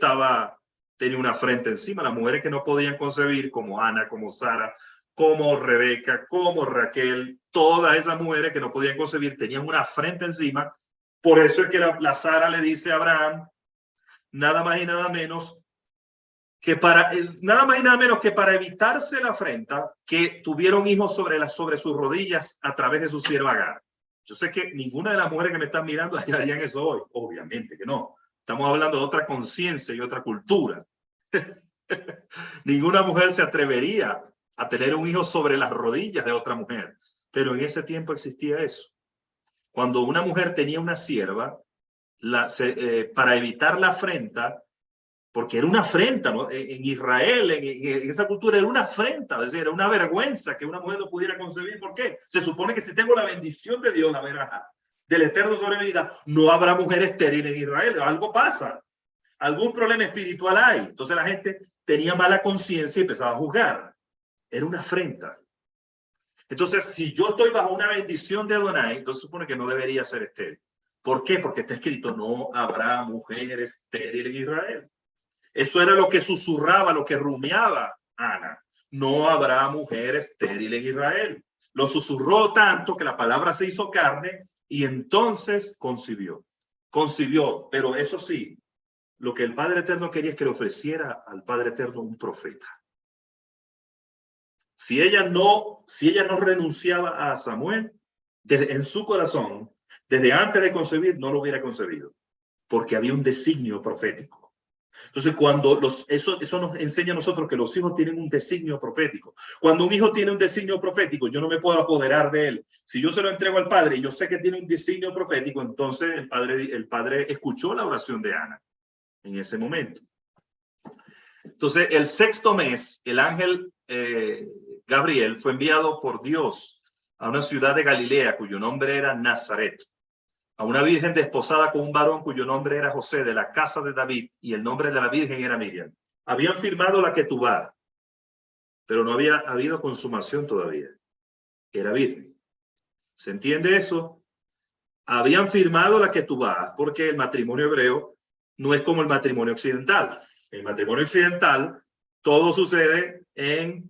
tenía una afrenta encima. Las mujeres que no podían concebir, como Ana, como Sara, como Rebeca, como Raquel, todas esas mujeres que no podían concebir tenían una afrenta encima. Por eso es que la Sara le dice a Abraham, nada más y nada menos que para evitarse la afrenta, que tuvieron hijos sobre sus rodillas a través de su sierva Agar. Yo sé que ninguna de las mujeres que me están mirando harían eso hoy. Obviamente que no. Estamos hablando de otra conciencia y otra cultura. Ninguna mujer se atrevería a tener un hijo sobre las rodillas de otra mujer. Pero en ese tiempo existía eso. Cuando una mujer tenía una sierva, para evitar la afrenta, porque era una afrenta, ¿no? En Israel, en esa cultura, era una afrenta, es decir, era una vergüenza que una mujer no pudiera concebir. ¿Por qué? Se supone que si tengo la bendición de Dios, la verajá del Eterno sobre mi vida, no habrá mujer estéril en Israel. Algo pasa, algún problema espiritual hay. Entonces la gente tenía mala conciencia y empezaba a juzgar. Era una afrenta. Entonces, si yo estoy bajo una bendición de Adonai, entonces supone que no debería ser estéril. ¿Por qué? Porque está escrito, no habrá mujer estéril en Israel. Eso era lo que susurraba, lo que rumiaba Ana. No habrá mujer estéril en Israel. Lo susurró tanto que la palabra se hizo carne y entonces concibió. Concibió, pero eso sí, lo que el Padre Eterno quería es que le ofreciera al Padre Eterno un profeta. Si ella no renunciaba a Samuel, en su corazón, desde antes de concebir, no lo hubiera concebido, porque había un designio profético. Entonces, eso nos enseña a nosotros que los hijos tienen un designio profético. Cuando un hijo tiene un designio profético, yo no me puedo apoderar de él. Si yo se lo entrego al padre y yo sé que tiene un designio profético, entonces el padre escuchó la oración de Ana en ese momento. Entonces, el sexto mes, el ángel Gabriel fue enviado por Dios a una ciudad de Galilea cuyo nombre era Nazaret, a una virgen desposada con un varón cuyo nombre era José, de la casa de David, y el nombre de la virgen era Miriam. Habían firmado la ketubá, pero no había habido consumación todavía. Era virgen. ¿Se entiende eso? Habían firmado la ketubá porque el matrimonio hebreo no es como el matrimonio occidental. El matrimonio occidental, todo sucede en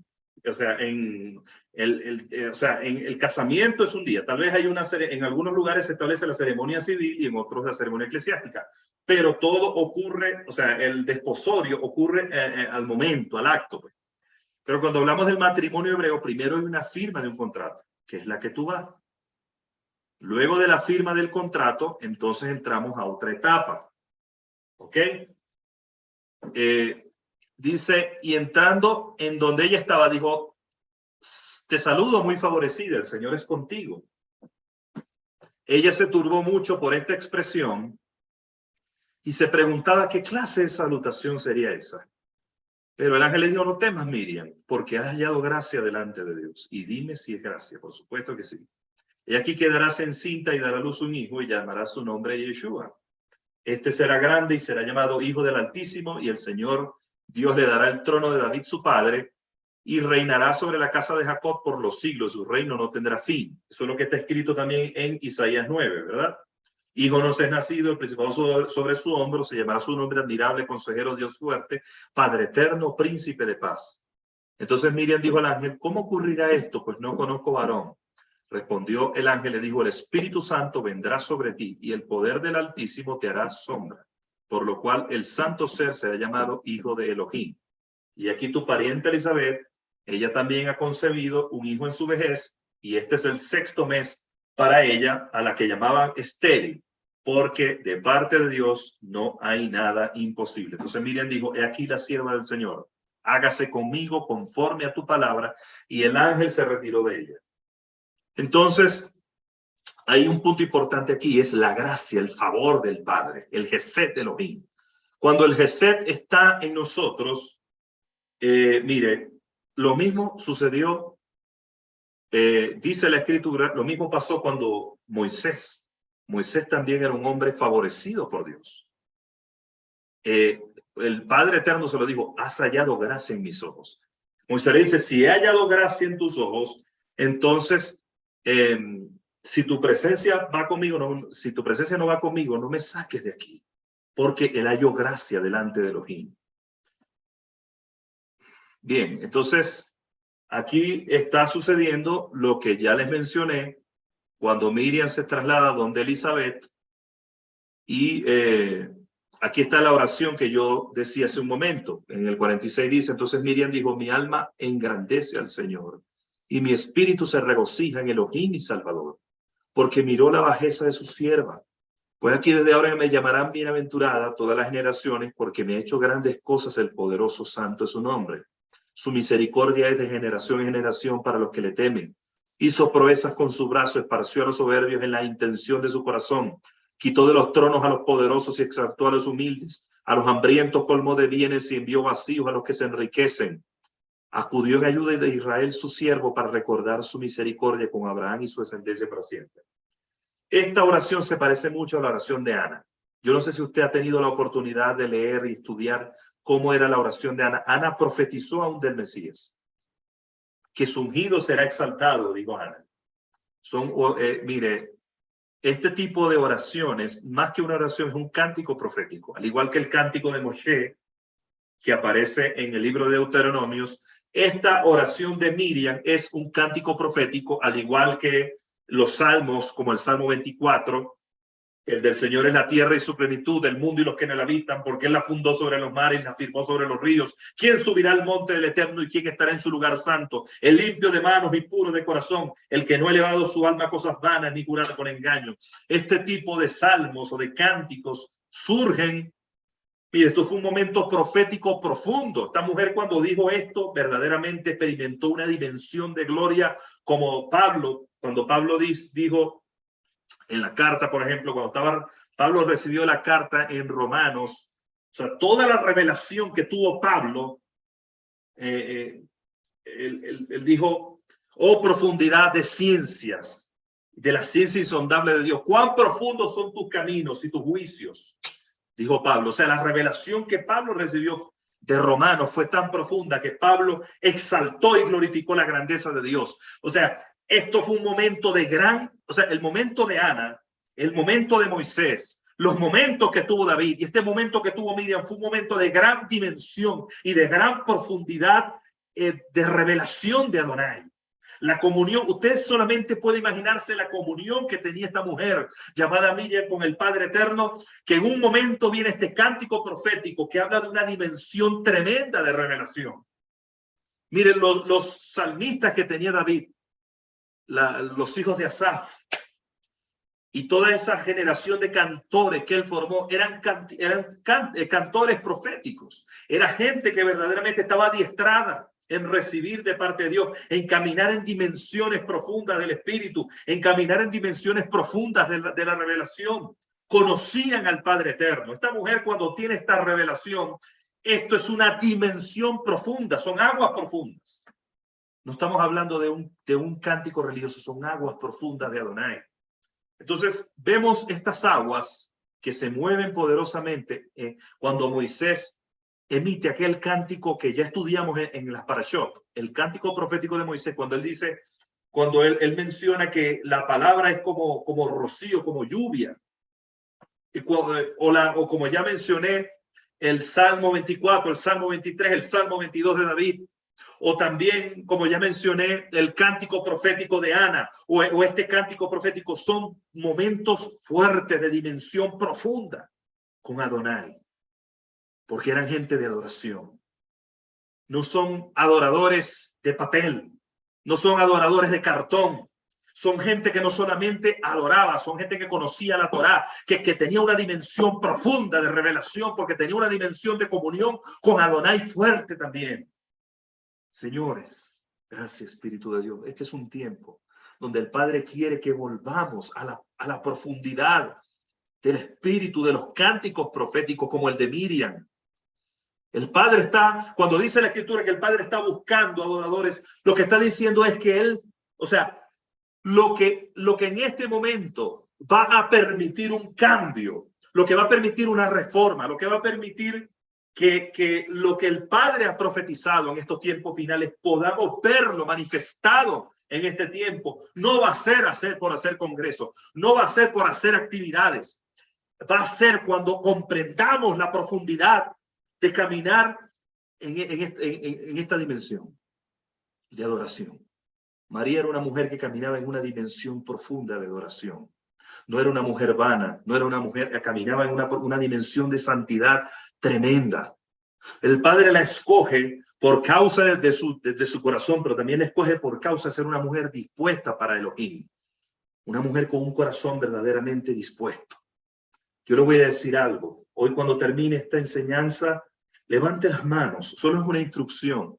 el casamiento es un día. Tal vez hay en algunos lugares se establece la ceremonia civil y en otros la ceremonia eclesiástica. Pero todo ocurre, el desposorio ocurre al momento, al acto. Pues. Pero cuando hablamos del matrimonio hebreo, primero hay una firma de un contrato, que es la ketubá. Luego de la firma del contrato, entonces entramos a otra etapa. ¿Ok? Dice, y entrando en donde ella estaba, dijo, te saludo muy favorecida, el Señor es contigo. Ella se turbó mucho por esta expresión y se preguntaba qué clase de salutación sería esa. Pero el ángel le dijo, no temas, Miriam, porque has hallado gracia delante de Dios. Y dime si es gracia, por supuesto que sí. Y aquí quedarás encinta y dará a luz un hijo y llamará su nombre Yeshua. Este será grande y será llamado Hijo del Altísimo, y el Señor Dios le dará el trono de David su padre, y reinará sobre la casa de Jacob por los siglos. Su reino no tendrá fin. Eso es lo que está escrito también en Isaías 9, ¿verdad? Hijo nos es nacido, el principado sobre su hombro, se llamará su nombre admirable, consejero, Dios fuerte, Padre eterno, príncipe de paz. Entonces Miriam dijo al ángel, ¿cómo ocurrirá esto? Pues no conozco varón. Respondió el ángel, le dijo, el Espíritu Santo vendrá sobre ti y el poder del Altísimo te hará sombra, por lo cual el santo ser será llamado Hijo de Elohim. Y aquí tu pariente Elizabeth, ella también ha concebido un hijo en su vejez, y este es el sexto mes para ella, a la que llamaban estéril, porque de parte de Dios no hay nada imposible. Entonces Miriam dijo, he aquí la sierva del Señor, hágase conmigo conforme a tu palabra, y el ángel se retiró de ella. Entonces, hay un punto importante aquí, es la gracia, el favor del Padre, el Gesed de Elohim. Cuando el Gesed está en nosotros, mire, lo mismo sucedió, dice la Escritura, lo mismo pasó cuando Moisés también era un hombre favorecido por Dios. El Padre Eterno se lo dijo, has hallado gracia en mis ojos. Moisés le dice, si he hallado gracia en tus ojos, entonces, si tu presencia va conmigo, si tu presencia no va conmigo, no me saques de aquí, porque él halló gracia delante de Elohim. Bien, entonces, aquí está sucediendo lo que ya les mencioné, cuando Miriam se traslada donde Elizabeth, y aquí está la oración que yo decía hace un momento. En el 46 dice, entonces Miriam dijo, mi alma engrandece al Señor, y mi espíritu se regocija en Elohim mi Salvador, porque miró la bajeza de su sierva. Pues aquí desde ahora me llamarán bienaventurada todas las generaciones, porque me ha hecho grandes cosas el poderoso santo es su nombre. Su misericordia es de generación en generación para los que le temen. Hizo proezas con su brazo, esparció a los soberbios en la intención de su corazón. Quitó de los tronos a los poderosos y exaltó a los humildes. A los hambrientos colmó de bienes y envió vacíos a los que se enriquecen. Acudió en ayuda de Israel su siervo para recordar su misericordia con Abraham y su descendencia para siempre. Esta oración se parece mucho a la oración de Ana. Yo no sé si usted ha tenido la oportunidad de leer y estudiar cómo era la oración de Ana. Ana profetizó aún del Mesías, que su ungido será exaltado, dijo Ana. Mire, este tipo de oraciones, más que una oración, es un cántico profético, al igual que el cántico de Moshe, que aparece en el libro de Deuteronomios. Esta oración de Miriam es un cántico profético, al igual que los salmos, como el Salmo 24, el del Señor es la tierra y su plenitud, el mundo y los que en él habitan, porque él la fundó sobre los mares, la firmó sobre los ríos. ¿Quién subirá al monte del Eterno y quién estará en su lugar santo? El limpio de manos y puro de corazón, el que no ha elevado su alma a cosas vanas ni jurado con engaño. Este tipo de salmos o de cánticos surgen Mire, esto fue un momento profético profundo. Esta mujer, cuando dijo esto, verdaderamente experimentó una dimensión de gloria, como Pablo, cuando Pablo dijo en la carta, por ejemplo, cuando Pablo recibió la carta en Romanos, o sea, toda la revelación que tuvo Pablo, él dijo, oh profundidad de ciencias, de la ciencia insondable de Dios, cuán profundos son tus caminos y tus juicios, dijo Pablo. O sea, la revelación que Pablo recibió de Romanos fue tan profunda que Pablo exaltó y glorificó la grandeza de Dios. O sea, esto fue un momento de el momento de Ana, el momento de Moisés, los momentos que tuvo David y este momento que tuvo Miriam fue un momento de gran dimensión y de gran profundidad de revelación de Adonai. La comunión, usted solamente puede imaginarse la comunión que tenía esta mujer llamada Miriam con el Padre Eterno, que en un momento viene este cántico profético que habla de una dimensión tremenda de revelación. Miren, los salmistas que tenía David, los hijos de Asaf, y toda esa generación de cantores que él formó eran cantores proféticos. Era gente que verdaderamente estaba adiestrada en recibir de parte de Dios, en caminar en dimensiones profundas del Espíritu, en caminar en dimensiones profundas de la revelación. Conocían al Padre Eterno. Esta mujer, cuando tiene esta revelación, esto es una dimensión profunda, son aguas profundas. No estamos hablando de un cántico religioso, son aguas profundas de Adonai. Entonces, vemos estas aguas que se mueven poderosamente cuando Moisés emite aquel cántico que ya estudiamos en las parashot, el cántico profético de Moisés, cuando él dice, cuando él menciona que la palabra es como rocío, como lluvia, o como ya mencioné, el Salmo 24, el Salmo 23, el Salmo 22 de David, o también, como ya mencioné, el cántico profético de Ana, o este cántico profético, son momentos fuertes de dimensión profunda con Adonai, porque eran gente de adoración. No son adoradores de papel, no son adoradores de cartón, son gente que no solamente adoraba, son gente que conocía la Torá, que tenía una dimensión profunda de revelación, porque tenía una dimensión de comunión con Adonai fuerte también. Señores, gracias Espíritu de Dios. Este es un tiempo donde el Padre quiere que volvamos a la profundidad del Espíritu, de los cánticos proféticos como el de Miriam. El Padre está, cuando dice la Escritura que el Padre está buscando adoradores, lo que está diciendo es que Él, o sea, lo que en este momento va a permitir un cambio, lo que va a permitir una reforma, lo que va a permitir que lo que el Padre ha profetizado en estos tiempos finales podamos verlo manifestado en este tiempo. No va a ser por hacer congresos, no va a ser por hacer actividades, va a ser cuando comprendamos la profundidad de caminar en esta dimensión de adoración. María era una mujer que caminaba en una dimensión profunda de adoración. No era una mujer vana, no era una mujer que caminaba en una dimensión de santidad tremenda. El Padre la escoge por causa de su corazón, pero también la escoge por causa de ser una mujer dispuesta para Elohim. Una mujer con un corazón verdaderamente dispuesto. Yo le voy a decir algo. Hoy, cuando termine esta enseñanza, levante las manos. Solo es una instrucción.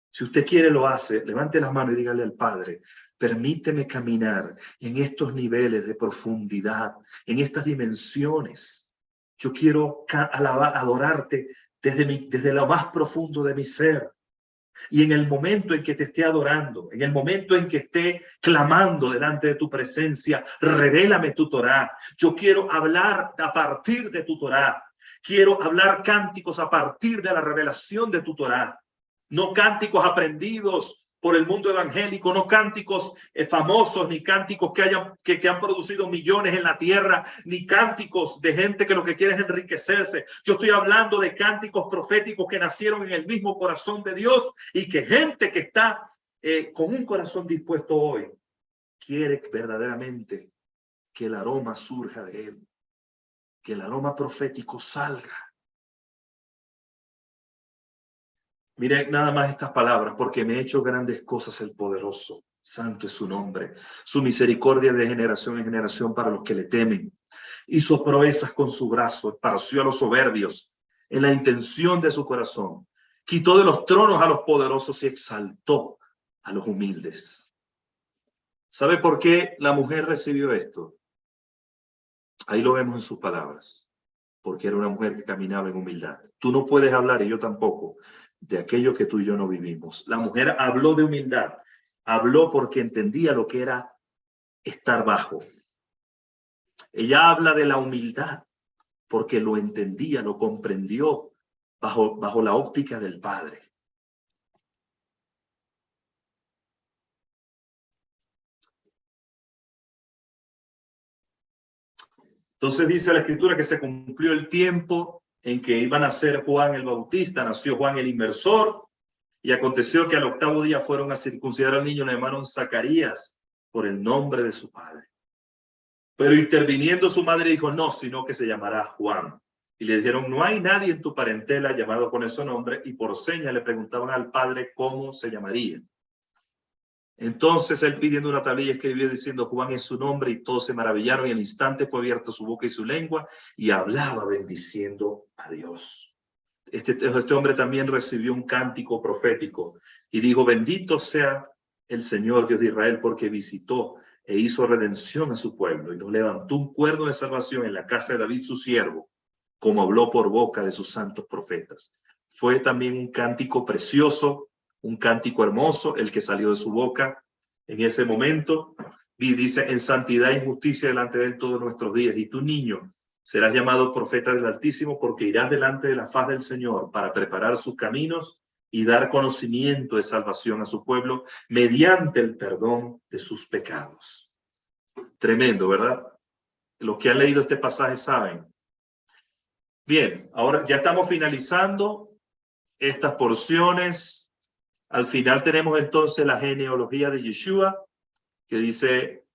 Si usted quiere, lo hace. Levante las manos y dígale al Padre: permíteme caminar en estos niveles de profundidad, en estas dimensiones. Yo quiero adorarte desde lo más profundo de mi ser. Y en el momento en que te esté adorando, en el momento en que esté clamando delante de tu presencia, revélame tu Torá. Yo quiero hablar a partir de tu Torá. Quiero hablar cánticos a partir de la revelación de tu Torá. No cánticos aprendidos por el mundo evangélico, no cánticos famosos, ni cánticos que han producido millones en la tierra, ni cánticos de gente que lo que quiere es enriquecerse. Yo estoy hablando de cánticos proféticos que nacieron en el mismo corazón de Dios y que gente que está con un corazón dispuesto hoy quiere verdaderamente que el aroma surja de él, que el aroma profético salga. Miren nada más estas palabras: porque me ha hecho grandes cosas el poderoso, santo es su nombre. Su misericordia de generación en generación para los que le temen. Hizo proezas con su brazo, esparció a los soberbios. en la intención de su corazón. Quitó de los tronos a los poderosos y exaltó a los humildes. ¿Sabe por qué la mujer recibió esto? Ahí lo vemos en sus palabras. Porque era una mujer que caminaba en humildad. Tú no puedes hablar, y yo tampoco, de aquello que tú y yo no vivimos. La mujer habló de humildad. Habló porque entendía lo que era estar bajo. Ella habla de la humildad porque lo entendía, lo comprendió bajo la óptica del Padre. Entonces dice la Escritura que se cumplió el tiempo en que iban a ser Juan el Bautista, nació Juan el Inmersor, y aconteció que al 8º día fueron a circuncidar al niño, le llamaron Zacarías por el nombre de su padre. Pero interviniendo su madre dijo, no, sino que se llamará Juan. Y le dijeron, no hay nadie en tu parentela llamado con ese nombre, y por seña le preguntaban al padre cómo se llamaría. Entonces él, pidiendo una tablilla, escribió diciendo, Juan es su nombre, y todos se maravillaron, y al instante fue abierta su boca y su lengua, y hablaba bendiciendo a Dios. Este hombre también recibió un cántico profético y dijo, bendito sea el Señor Dios de Israel, porque visitó e hizo redención a su pueblo y nos levantó un cuerno de salvación en la casa de David su siervo, como habló por boca de sus santos profetas. Fue también un cántico precioso, un cántico hermoso, el que salió de su boca en ese momento. Y dice, en santidad y justicia delante de él todos nuestros días. Y tu niño serás llamado profeta del Altísimo, porque irás delante de la faz del Señor para preparar sus caminos y dar conocimiento de salvación a su pueblo mediante el perdón de sus pecados. Tremendo, ¿verdad? Los que han leído este pasaje saben. Bien, ahora ya estamos finalizando estas porciones. Al final tenemos entonces la genealogía de Yeshua, que dice,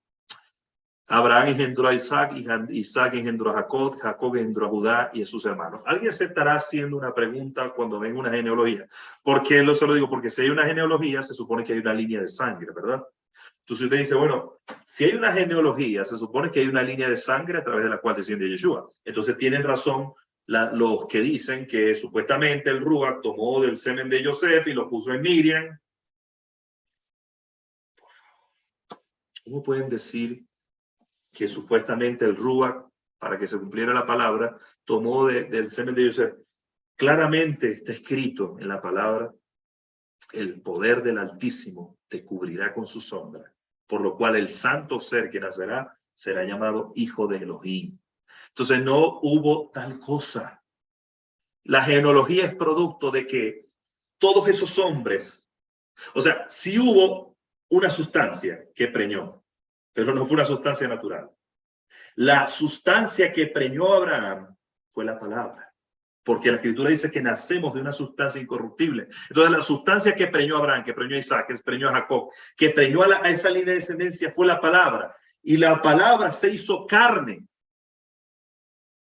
Abraham engendró a Isaac, Isaac engendró a Jacob, Jacob engendró a Judá y a sus hermanos. Alguien se estará haciendo una pregunta cuando venga una genealogía. ¿Por qué se lo digo? Porque si hay una genealogía, se supone que hay una línea de sangre, ¿verdad? Entonces usted dice, bueno, si hay una genealogía, se supone que hay una línea de sangre a través de la cual desciende Yeshua. Entonces tienen razón los que dicen que supuestamente el Ruach tomó del semen de Yosef y lo puso en Miriam. ¿Cómo pueden decir que supuestamente el Ruach, para que se cumpliera la palabra, tomó del semen de Yosef? Claramente está escrito en la palabra, el poder del Altísimo te cubrirá con su sombra, por lo cual el santo ser que nacerá será llamado hijo de Elohim. Entonces no hubo tal cosa. La genealogía es producto de que todos esos hombres, o sea, sí hubo una sustancia que preñó, pero no fue una sustancia natural. La sustancia que preñó a Abraham fue la palabra, porque la Escritura dice que nacemos de una sustancia incorruptible. Entonces la sustancia que preñó a Abraham, que preñó a Isaac, que preñó a Jacob, que preñó a esa línea de descendencia fue la palabra. Y la palabra se hizo carne.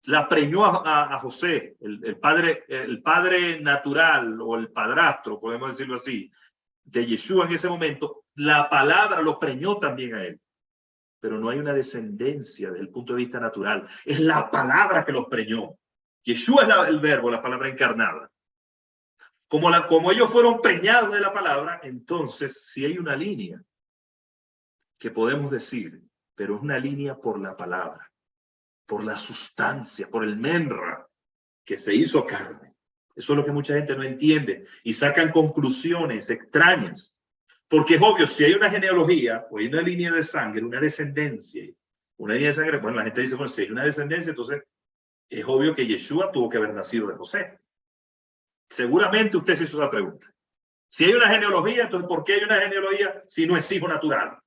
La preñó a José, el padre natural o el padrastro, podemos decirlo así, de Yeshua en ese momento. La palabra lo preñó también a él. Pero no hay una descendencia desde el punto de vista natural. Es la palabra que los preñó. Yeshua es el verbo, la palabra encarnada. Como ellos fueron preñados de la palabra, entonces sí hay una línea que podemos decir, pero es una línea por la palabra, por la sustancia, por el menra que se hizo carne. Eso es lo que mucha gente no entiende y sacan conclusiones extrañas. Porque es obvio, si hay una genealogía o hay una línea de sangre, una descendencia, una línea de sangre, bueno, la gente dice, bueno, si hay una descendencia, entonces es obvio que Yeshua tuvo que haber nacido de José. Seguramente usted se hizo esa pregunta. Si hay una genealogía, entonces ¿por qué hay una genealogía si no es hijo natural?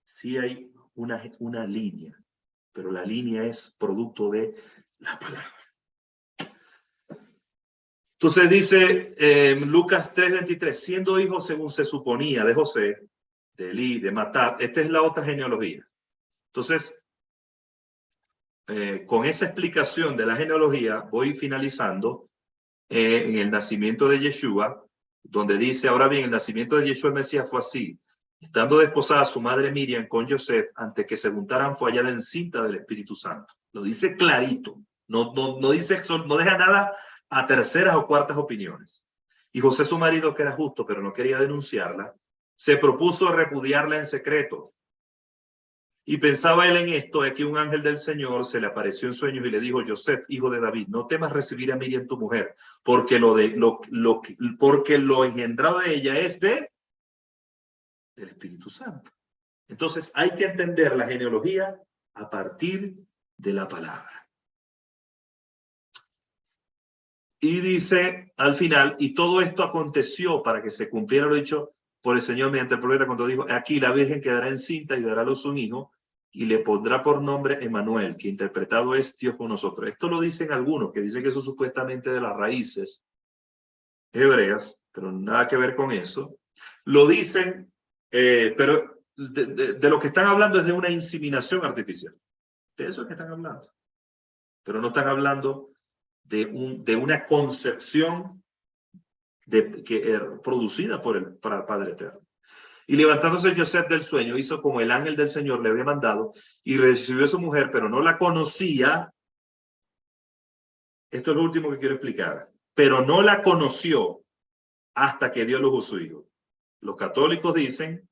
Sí hay una línea, pero la línea es producto de la palabra. Entonces dice Lucas 3:23, siendo hijo según se suponía de José, de Elí, de Matat, esta es la otra genealogía. Entonces, con esa explicación de la genealogía, voy finalizando en el nacimiento de Yeshua, donde dice, ahora bien, el nacimiento de Yeshua el Mesías fue así. Estando desposada su madre Miriam con Joseph, antes que se juntaran, fue hallada encinta del Espíritu Santo. Lo dice clarito. No dice, no deja nada a terceras o cuartas opiniones. Y José, su marido, que era justo, pero no quería denunciarla, se propuso repudiarla en secreto. Y pensaba él en esto, es que un ángel del Señor se le apareció en sueños y le dijo: José, hijo de David, no temas recibir a Miriam tu mujer, porque porque lo engendrado de ella es del Espíritu Santo. Entonces hay que entender la genealogía a partir de la palabra. Y dice al final, y todo esto aconteció para que se cumpliera lo dicho por el Señor mediante el profeta cuando dijo: aquí la Virgen quedará encinta y dará a luz un hijo, y le pondrá por nombre Emmanuel, que interpretado es Dios con nosotros. Esto lo dicen algunos, que dicen que eso supuestamente de las raíces hebreas, pero nada que ver con eso. Lo dicen, pero de lo que están hablando es de una inseminación artificial. De eso es que están hablando. Pero no están hablando de una concepción producida por el Padre Eterno. Y levantándose José del sueño, hizo como el ángel del Señor le había mandado, y recibió a su mujer, pero no la conocía. Esto es lo último que quiero explicar. Pero no la conoció hasta que dio luz a su hijo. Los católicos dicen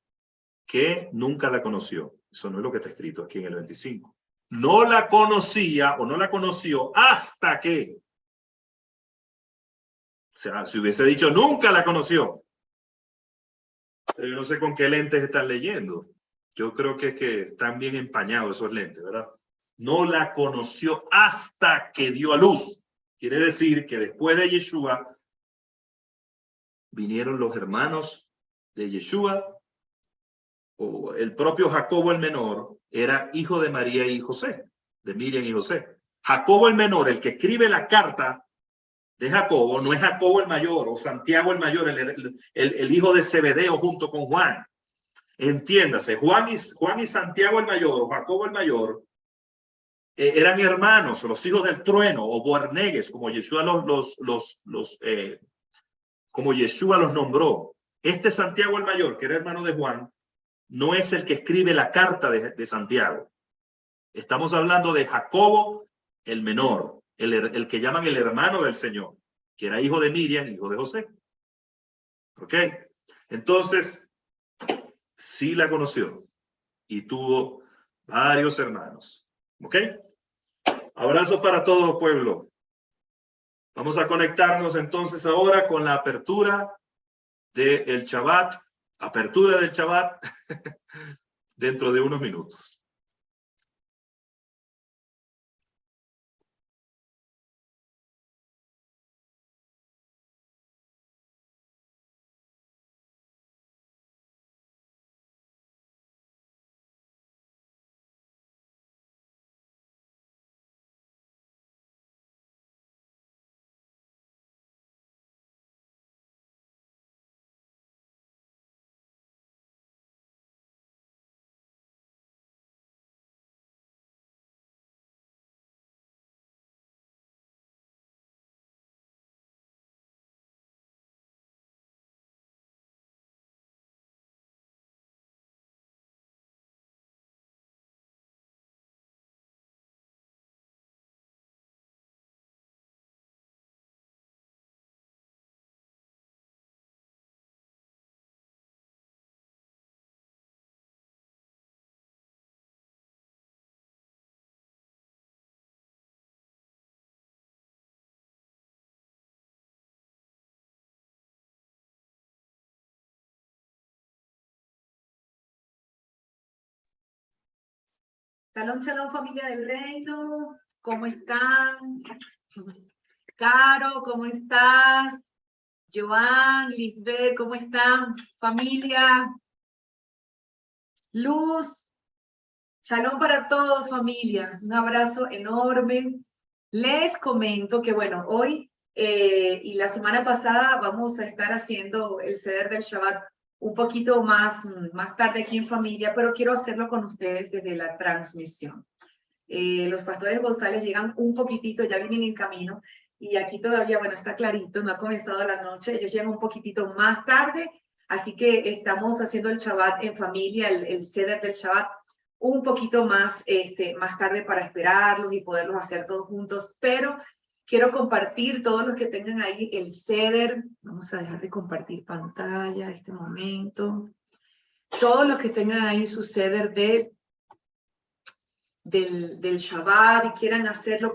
que nunca la conoció. Eso no es lo que está escrito aquí en el 25. No la conocía o no la conoció hasta que. O sea, si hubiese dicho nunca la conoció. Pero yo no sé con qué lentes están leyendo. Yo creo que es que están bien empañados esos lentes, ¿verdad? No la conoció hasta que dio a luz. Quiere decir que después de Yeshua vinieron los hermanos de Yeshua, o el propio Jacobo el menor era hijo de María y José, de Miriam y José. Jacobo el menor, el que escribe la carta de Jacobo, no es Jacobo el mayor o Santiago el mayor, el hijo de Zebedeo junto con Juan. Entiéndase, Juan y Santiago el mayor, o Jacobo el mayor, eran hermanos, los hijos del trueno, o Boanerges, como Yeshua como Yeshua los nombró. Este Santiago el mayor, que era hermano de Juan, no es el que escribe la carta de Santiago. Estamos hablando de Jacobo el menor, el que llaman el hermano del Señor, que era hijo de Miriam, hijo de José. ¿Ok? Entonces, sí la conoció y tuvo varios hermanos. ¿Ok? Abrazos para todo pueblo. Vamos a conectarnos entonces ahora con la apertura del Shabbat. Apertura del Shabbat dentro de unos minutos. Shalom, shalom, familia del reino. ¿Cómo están? Caro, ¿cómo estás? Joan, Lisbeth, ¿cómo están? Familia. Luz. Shalom para todos, familia. Un abrazo enorme. Les comento que, bueno, hoy y la semana pasada vamos a estar haciendo el Seder del Shabbat un poquito más tarde aquí en familia, pero quiero hacerlo con ustedes desde la transmisión. Los pastores González llegan un poquitito, ya vienen en camino, y aquí todavía, bueno, está clarito, no ha comenzado la noche, ellos llegan un poquitito más tarde, así que estamos haciendo el Shabbat en familia, el Seder del Shabbat, un poquito más tarde para esperarlos y poderlos hacer todos juntos, pero Quiero compartir todos los que tengan ahí el ceder. Vamos a dejar de compartir pantalla en este momento. Todos los que tengan ahí su ceder del Shabbat y quieran hacerlo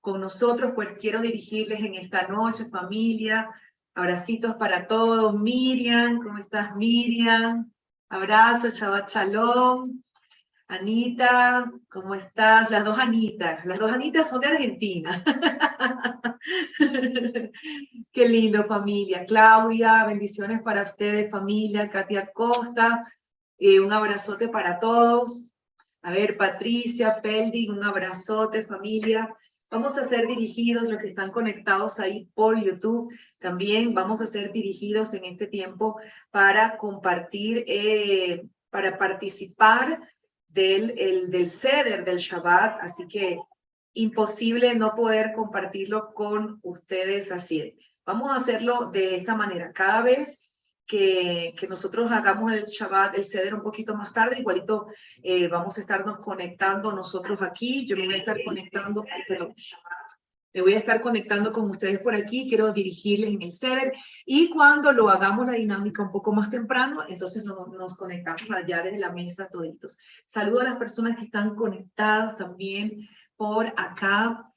con nosotros, pues quiero dirigirles en esta noche, familia. Abracitos para todos. Miriam, ¿cómo estás, Miriam? Abrazos, Shabbat Shalom. Anita, ¿cómo estás? Las dos Anitas son de Argentina. Qué lindo, familia. Claudia, bendiciones para ustedes, familia. Katia Costa, un abrazote para todos. A ver, Patricia, Felding, un abrazote, familia. Vamos a ser dirigidos, los que están conectados ahí por YouTube, también vamos a ser dirigidos en este tiempo para compartir, para participar del Seder del Shabbat, así que imposible no poder compartirlo con ustedes así. Vamos a hacerlo de esta manera. Cada vez que nosotros hagamos el Shabbat, el Seder un poquito más tarde, igualito vamos a estarnos conectando nosotros aquí. Yo me voy a estar conectando, me voy a estar conectando con ustedes por aquí, quiero dirigirles en el Seder, y cuando lo hagamos la dinámica un poco más temprano, entonces nos conectamos allá desde la mesa toditos. Saludo a las personas que están conectadas también por acá,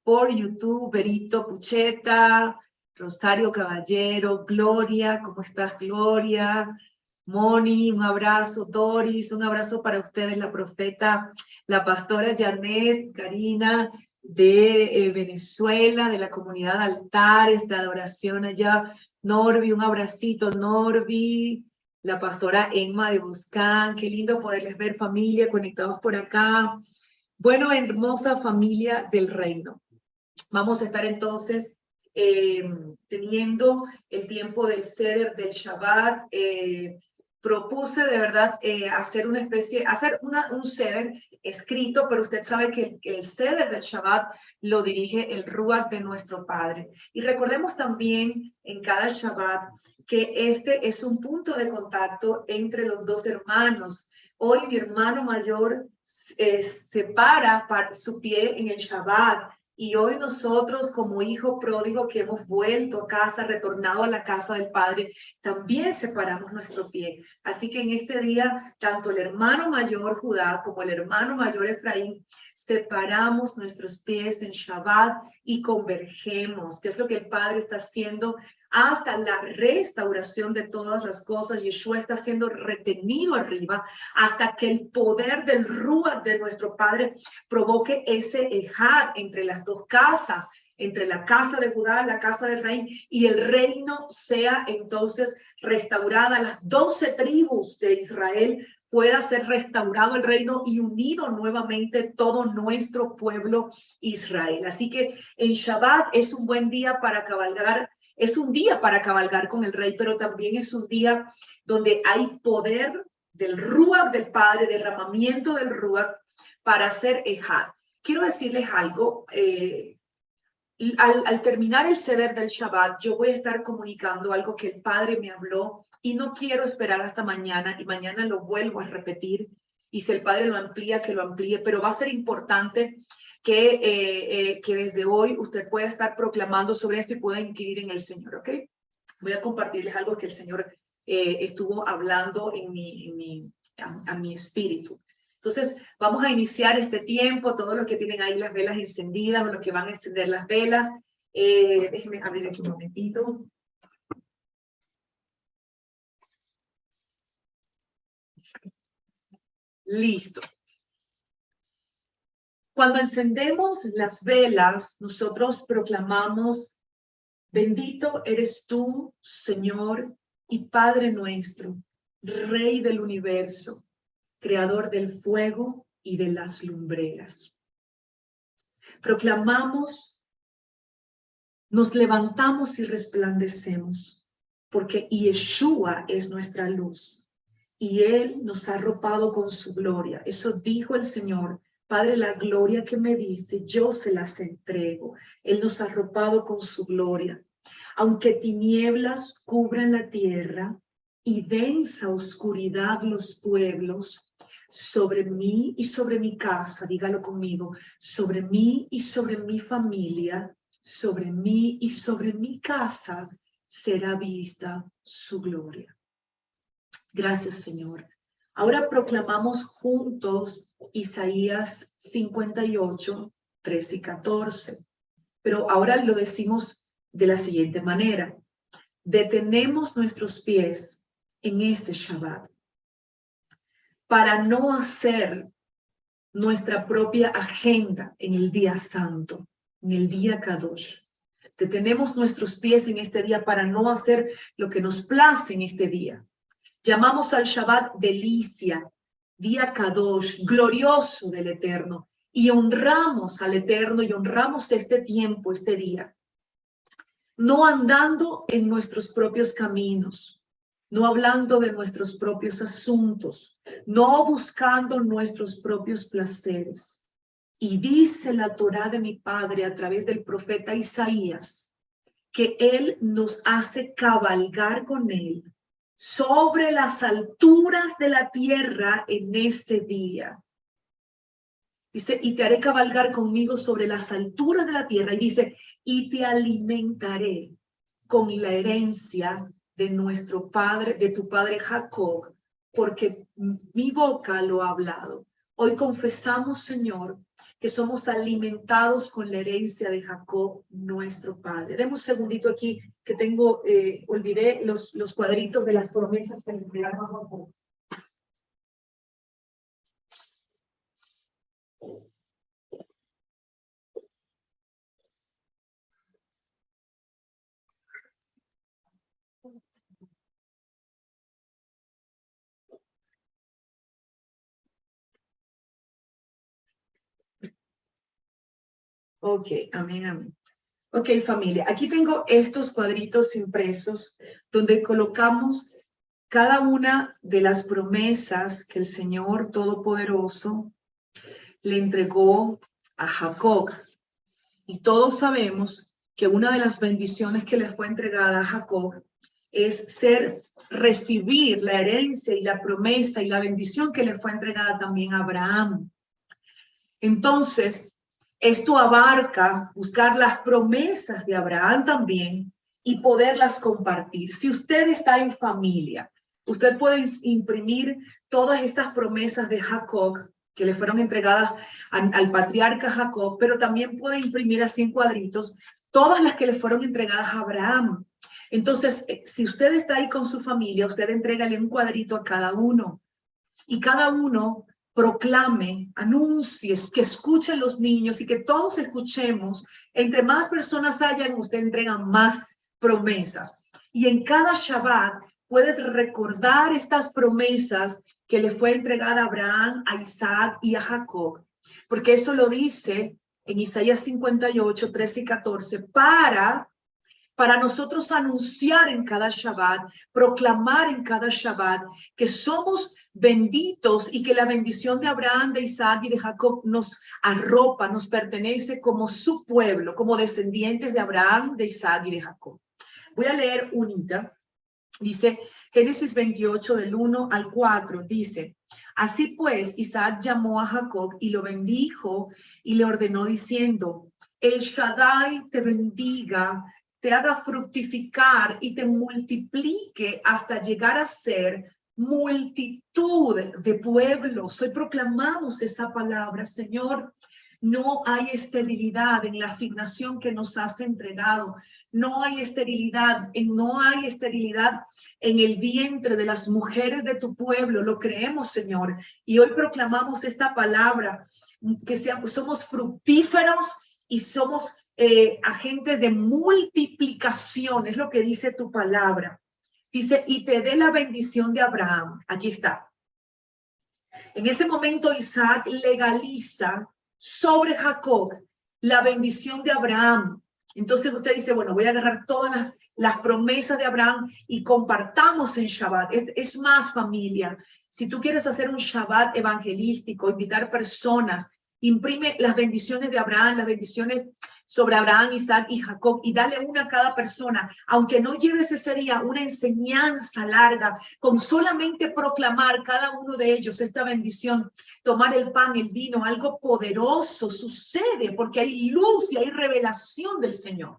por YouTube, Berito Pucheta, Rosario Caballero, Gloria, ¿cómo estás, Gloria? Moni, un abrazo. Doris, un abrazo para ustedes, la profeta, la pastora Janet, Karina, de Venezuela, de la comunidad Altares de Adoración allá. Norby, un abracito, Norby. La pastora Emma de Buscán, qué lindo poderles ver, familia, conectados por acá. Bueno, hermosa familia del reino. Vamos a estar entonces teniendo el tiempo del Seder, del Shabbat. Propuse de verdad hacer una especie, un Seder escrito, pero usted sabe que el Seder del Shabbat lo dirige el Ruach de nuestro Padre. Y recordemos también en cada Shabbat que este es un punto de contacto entre los dos hermanos. Hoy mi hermano mayor se para su pie en el Shabbat. Y hoy nosotros, como hijo pródigo que hemos vuelto a casa, retornado a la casa del Padre, también separamos nuestro pie. Así que en este día, tanto el hermano mayor Judá como el hermano mayor Efraín, separamos nuestros pies en Shabbat y convergemos, que es lo que el Padre está haciendo hasta la restauración de todas las cosas. Yeshua está siendo retenido arriba hasta que el poder del Ruach de nuestro Padre provoque ese ejad entre las dos casas, entre la casa de Judá, la casa de Efraín, y el reino sea entonces restaurada. Las 12 tribus de Israel pueda ser restaurado el reino y unido nuevamente todo nuestro pueblo Israel. Así que en Shabbat es un buen día para cabalgar. Es un día para cabalgar con el rey, pero también es un día donde hay poder del Ruach del Padre, derramamiento del Ruach para hacer ejad. Quiero decirles algo. Al terminar el Seder del Shabbat, yo voy a estar comunicando algo que el Padre me habló y no quiero esperar hasta mañana, y mañana lo vuelvo a repetir, y si el Padre lo amplía, que lo amplíe, pero va a ser importante que desde hoy usted pueda estar proclamando sobre esto y pueda inquirir en el Señor, ¿ok? Voy a compartirles algo que el Señor estuvo hablando a mi espíritu. Entonces, vamos a iniciar este tiempo, todos los que tienen ahí las velas encendidas o los que van a encender las velas. Déjenme abrir aquí un momentito. Listo. Cuando encendemos las velas, nosotros proclamamos: bendito eres tú, Señor y Padre nuestro, Rey del universo, Creador del fuego y de las lumbreras. Proclamamos, nos levantamos y resplandecemos, porque Yeshua es nuestra luz, y Él nos ha arropado con su gloria. Eso dijo el Señor: Padre, la gloria que me diste, yo se las entrego. Él nos ha arropado con su gloria. Aunque tinieblas cubran la tierra y densa oscuridad los pueblos, sobre mí y sobre mi casa, dígalo conmigo, sobre mí y sobre mi familia, sobre mí y sobre mi casa será vista su gloria. Gracias, Señor. Ahora proclamamos juntos Isaías 58, 13 y 14. Pero ahora lo decimos de la siguiente manera. Detenemos nuestros pies en este Shabbat para no hacer nuestra propia agenda en el día santo, en el día Kadosh. Detenemos nuestros pies en este día para no hacer lo que nos place en este día. Llamamos al Shabbat delicia, día Kadosh, glorioso del Eterno, y honramos al Eterno y honramos este tiempo, este día. No andando en nuestros propios caminos, no hablando de nuestros propios asuntos, no buscando nuestros propios placeres. Y dice la Torá de mi Padre a través del profeta Isaías, que Él nos hace cabalgar con Él sobre las alturas de la tierra en este día. Dice, y te haré cabalgar conmigo sobre las alturas de la tierra. Y dice, y te alimentaré con la herencia de nuestro padre, de tu padre Jacob, porque mi boca lo ha hablado. Hoy confesamos, Señor, que somos alimentados con la herencia de Jacob, nuestro padre. Deme un segundito aquí, que tengo, olvidé los cuadritos de las promesas que le entregaron a Jacob. Ok, amén, amén. Ok, familia, aquí tengo estos cuadritos impresos donde colocamos cada una de las promesas que el Señor Todopoderoso le entregó a Jacob. Y todos sabemos que una de las bendiciones que le fue entregada a Jacob es recibir la herencia y la promesa y la bendición que le fue entregada también a Abraham. Entonces, esto abarca buscar las promesas de Abraham también y poderlas compartir. Si usted está en familia, usted puede imprimir todas estas promesas de Jacob que le fueron entregadas al patriarca Jacob, pero también puede imprimir así en cuadritos todas las que le fueron entregadas a Abraham. Entonces, si usted está ahí con su familia, usted entrégale un cuadrito a cada uno y cada uno proclame, anuncies, que escuchen los niños y que todos escuchemos. Entre más personas hayan, usted entrega más promesas. Y en cada Shabbat puedes recordar estas promesas que le fue entregada a Abraham, a Isaac y a Jacob. Porque eso lo dice en Isaías 58, 13 y 14, para nosotros anunciar en cada Shabbat, proclamar en cada Shabbat que somos benditos y que la bendición de Abraham, de Isaac y de Jacob nos arropa, nos pertenece como su pueblo, como descendientes de Abraham, de Isaac y de Jacob. Voy a leer unita. Dice Génesis 28 del 1 al 4, dice, así pues Isaac llamó a Jacob y lo bendijo y le ordenó diciendo, el Shaddai te bendiga, te haga fructificar y te multiplique hasta llegar a ser multitud de pueblos. Hoy proclamamos esa palabra, Señor. No hay esterilidad en la asignación que nos has entregado. No hay esterilidad en el vientre de las mujeres de tu pueblo. Lo creemos, Señor. Y hoy proclamamos esta palabra, que somos fructíferos y somos agentes de multiplicación. Es lo que dice tu palabra. Dice, y te dé la bendición de Abraham. Aquí está. En ese momento Isaac legaliza sobre Jacob la bendición de Abraham. Entonces usted dice, bueno, voy a agarrar todas las promesas de Abraham y compartamos en Shabbat. Es más, familia, si tú quieres hacer un Shabbat evangelístico, invitar personas, imprime las bendiciones de Abraham, las bendiciones sobre Abraham, Isaac y Jacob, y dale una a cada persona, aunque no lleves ese día una enseñanza larga, con solamente proclamar cada uno de ellos esta bendición, tomar el pan, el vino, algo poderoso sucede, porque hay luz y hay revelación del Señor.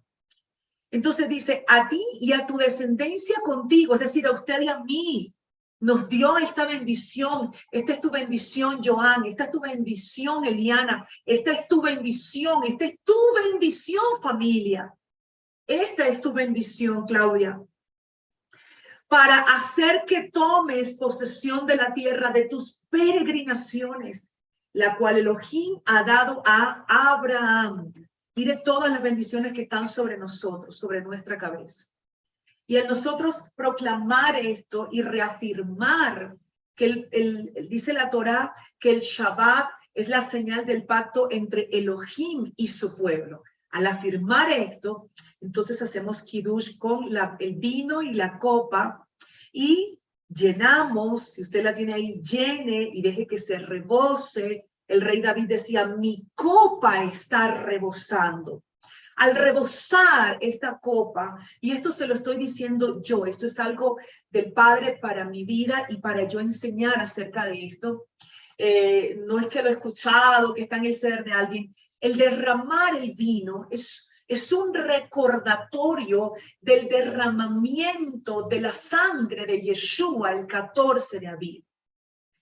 Entonces dice, a ti y a tu descendencia contigo, es decir, a usted y a mí, nos dio esta bendición. Esta es tu bendición, Joan. Esta es tu bendición, Eliana. Esta es tu bendición. Esta es tu bendición, familia. Esta es tu bendición, Claudia. Para hacer que tomes posesión de la tierra de tus peregrinaciones, la cual Elohim ha dado a Abraham. Mire todas las bendiciones que están sobre nosotros, sobre nuestra cabeza. Y el nosotros proclamar esto y reafirmar que dice la Torá que el Shabbat es la señal del pacto entre Elohim y su pueblo. Al afirmar esto, entonces hacemos kiddush con el vino y la copa y llenamos, si usted la tiene ahí, llene y deje que se rebose. El rey David decía, mi copa está rebosando. Al rebosar esta copa, y esto se lo estoy diciendo yo, esto es algo del Padre para mi vida y para yo enseñar acerca de esto. No es que lo he escuchado, que está en el ser de alguien. El derramar el vino es un recordatorio del derramamiento de la sangre de Yeshua el 14 de Aviv.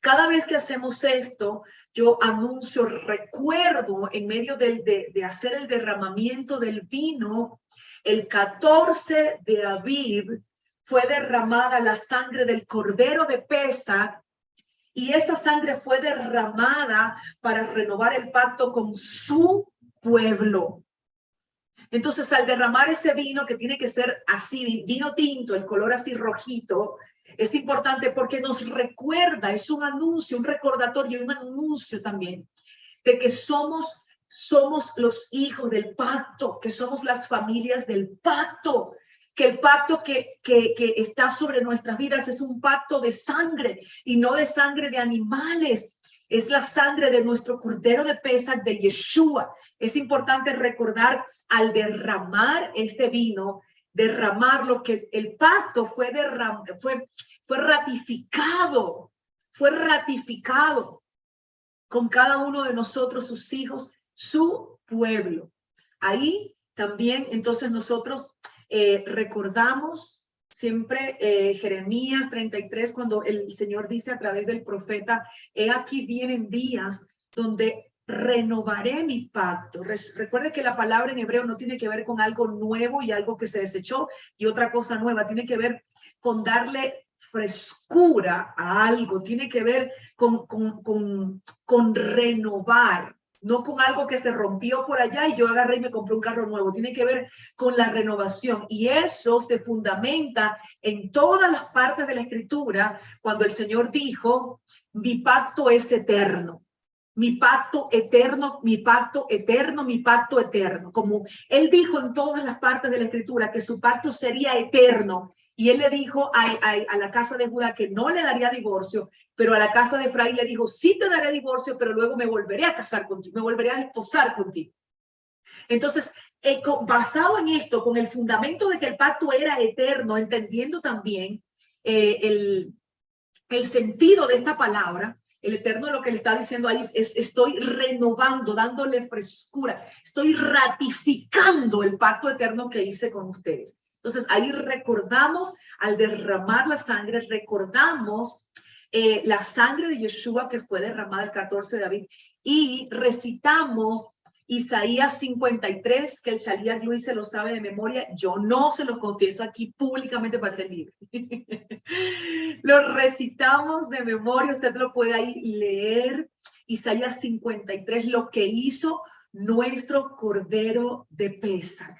Cada vez que hacemos esto, yo anuncio, recuerdo en medio de hacer el derramamiento del vino, el 14 de Aviv fue derramada la sangre del Cordero de Pesach, y esa sangre fue derramada para renovar el pacto con su pueblo. Entonces, al derramar ese vino, que tiene que ser así, vino tinto, el color así rojito, es importante porque nos recuerda, es un anuncio, un recordatorio, un anuncio también de que somos los hijos del pacto, que somos las familias del pacto, que el pacto que está sobre nuestras vidas es un pacto de sangre y no de sangre de animales. Es la sangre de nuestro Cordero de Pesach, de Yeshua. Es importante recordar al derramar este vino, derramarlo, que el pacto fue ratificado con cada uno de nosotros, sus hijos, su pueblo. Ahí también, entonces nosotros recordamos siempre Jeremías 33, cuando el Señor dice a través del profeta, he aquí vienen días donde renovaré mi pacto. Recuerde que la palabra en hebreo no tiene que ver con algo nuevo y algo que se desechó y otra cosa nueva, tiene que ver con darle frescura a algo, tiene que ver con renovar, no con algo que se rompió por allá y yo agarré y me compré un carro nuevo, tiene que ver con la renovación, y eso se fundamenta en todas las partes de la Escritura cuando el Señor dijo, mi pacto es eterno. Mi pacto eterno, mi pacto eterno, mi pacto eterno. Como él dijo en todas las partes de la Escritura que su pacto sería eterno. Y él le dijo a la casa de Judá que no le daría divorcio, pero a la casa de Efraín le dijo, sí te daré divorcio, pero luego me volveré a casar contigo, me volveré a desposar contigo. Entonces, basado en esto, con el fundamento de que el pacto era eterno, entendiendo también el sentido de esta palabra, el eterno lo que le está diciendo ahí es estoy renovando, dándole frescura, estoy ratificando el pacto eterno que hice con ustedes. Entonces ahí recordamos, al derramar la sangre, recordamos la sangre de Yeshua que fue derramada el 14 de Aviv, y recitamos Isaías 53, que el Shaliach Luis se lo sabe de memoria. Yo no se lo confieso aquí públicamente para ser libre. Lo recitamos de memoria, usted lo puede ahí leer. Isaías 53, lo que hizo nuestro Cordero de Pesach.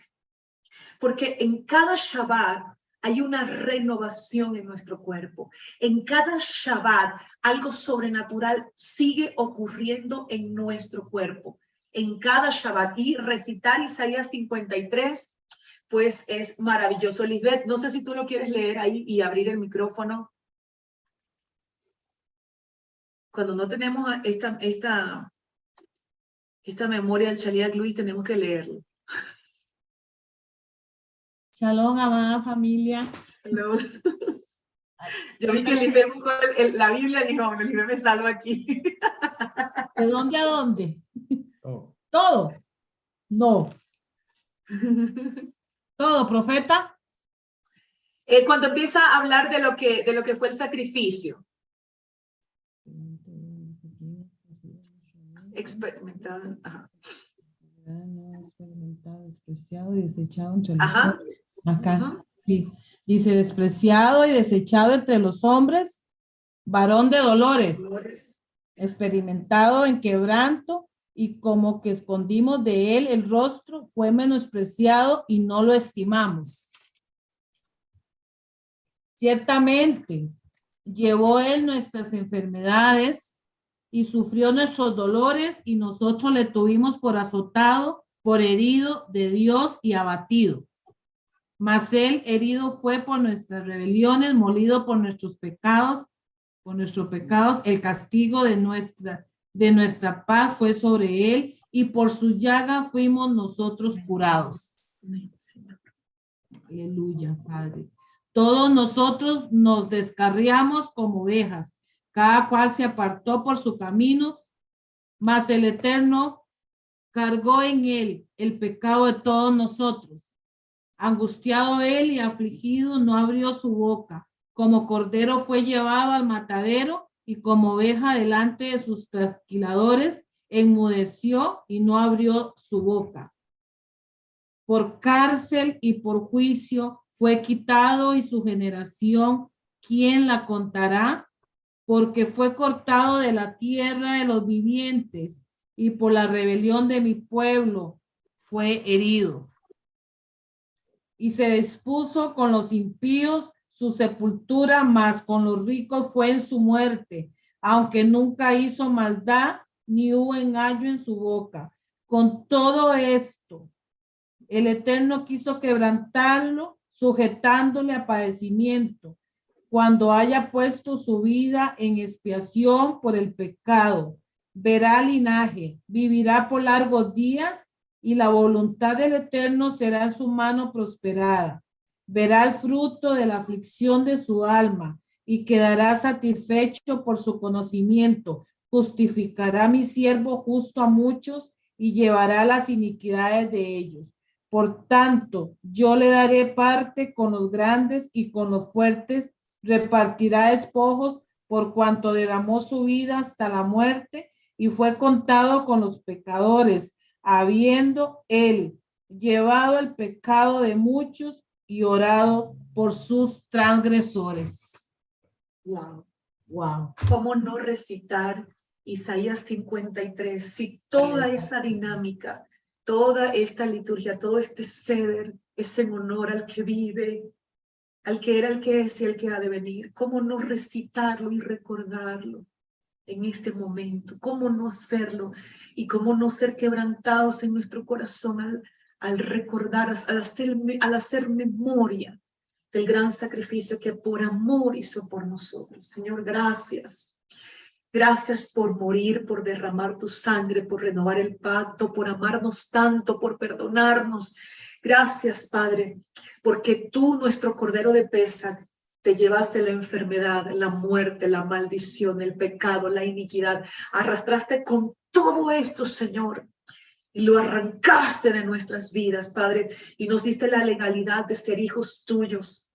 Porque en cada Shabbat hay una renovación en nuestro cuerpo. En cada Shabbat algo sobrenatural sigue ocurriendo en nuestro cuerpo. En cada Shabbat. Y recitar Isaías 53, pues es maravilloso. Lisbeth, no sé si tú lo quieres leer ahí y abrir el micrófono. Cuando no tenemos esta memoria del Shaliach Luis, tenemos que leerlo. Shalom, amada familia. Shalom. Yo vi que Elifé buscó la Biblia y dijo, Elifé me salvo aquí. ¿De dónde a dónde? Oh. Todo. No. Todo, profeta. Cuando empieza a hablar de lo que fue el sacrificio. Experimentado. Ajá. Experimentado, despreciado y desechado entre los Ajá. hombres. Acá. Ajá. Sí. Dice despreciado y desechado entre los hombres, varón de dolores, experimentado en quebranto, y como que escondimos de él el rostro, fue menospreciado y no lo estimamos. Ciertamente, llevó él nuestras enfermedades y sufrió nuestros dolores, y nosotros le tuvimos por azotado, por herido de Dios y abatido. Mas él herido fue por nuestras rebeliones, molido por nuestros pecados, el castigo de nuestra paz fue sobre él, y por su llaga fuimos nosotros curados. Aleluya, Padre. Todos nosotros nos descarriamos como ovejas, cada cual se apartó por su camino, mas el Eterno cargó en él el pecado de todos nosotros. Angustiado él y afligido, no abrió su boca. Como cordero fue llevado al matadero, y como oveja delante de sus trasquiladores, enmudeció y no abrió su boca. Por cárcel y por juicio fue quitado, y su generación, ¿quién la contará? Porque fue cortado de la tierra de los vivientes, y por la rebelión de mi pueblo fue herido. Y se dispuso con los impíos su sepultura, mas con los ricos fue en su muerte, aunque nunca hizo maldad, ni hubo engaño en su boca. Con todo esto, el Eterno quiso quebrantarlo, sujetándole a padecimiento, cuando haya puesto su vida en expiación por el pecado. Verá linaje, vivirá por largos días, y la voluntad del Eterno será en su mano prosperada. Verá el fruto de la aflicción de su alma, y quedará satisfecho por su conocimiento. Justificará mi siervo justo a muchos, y llevará las iniquidades de ellos. Por tanto, yo le daré parte con los grandes, y con los fuertes repartirá despojos, por cuanto derramó su vida hasta la muerte, y fue contado con los pecadores, habiendo él llevado el pecado de muchos y orado por sus transgresores. Wow. Wow. ¿Cómo no recitar Isaías 53? Si toda esa dinámica, toda esta liturgia, todo este ceder es en honor al que vive, al que era, el que es y el que ha de venir. ¿Cómo no recitarlo y recordarlo en este momento? ¿Cómo no hacerlo? Y cómo no ser quebrantados en nuestro corazón al recordar, al hacer memoria del gran sacrificio que por amor hizo por nosotros. Señor, gracias. Gracias por morir, por derramar tu sangre, por renovar el pacto, por amarnos tanto, por perdonarnos. Gracias, Padre, porque tú, nuestro Cordero de Pesaj, te llevaste la enfermedad, la muerte, la maldición, el pecado, la iniquidad. Arrastraste con todo esto, Señor, y lo arrancaste de nuestras vidas, Padre, y nos diste la legalidad de ser hijos tuyos,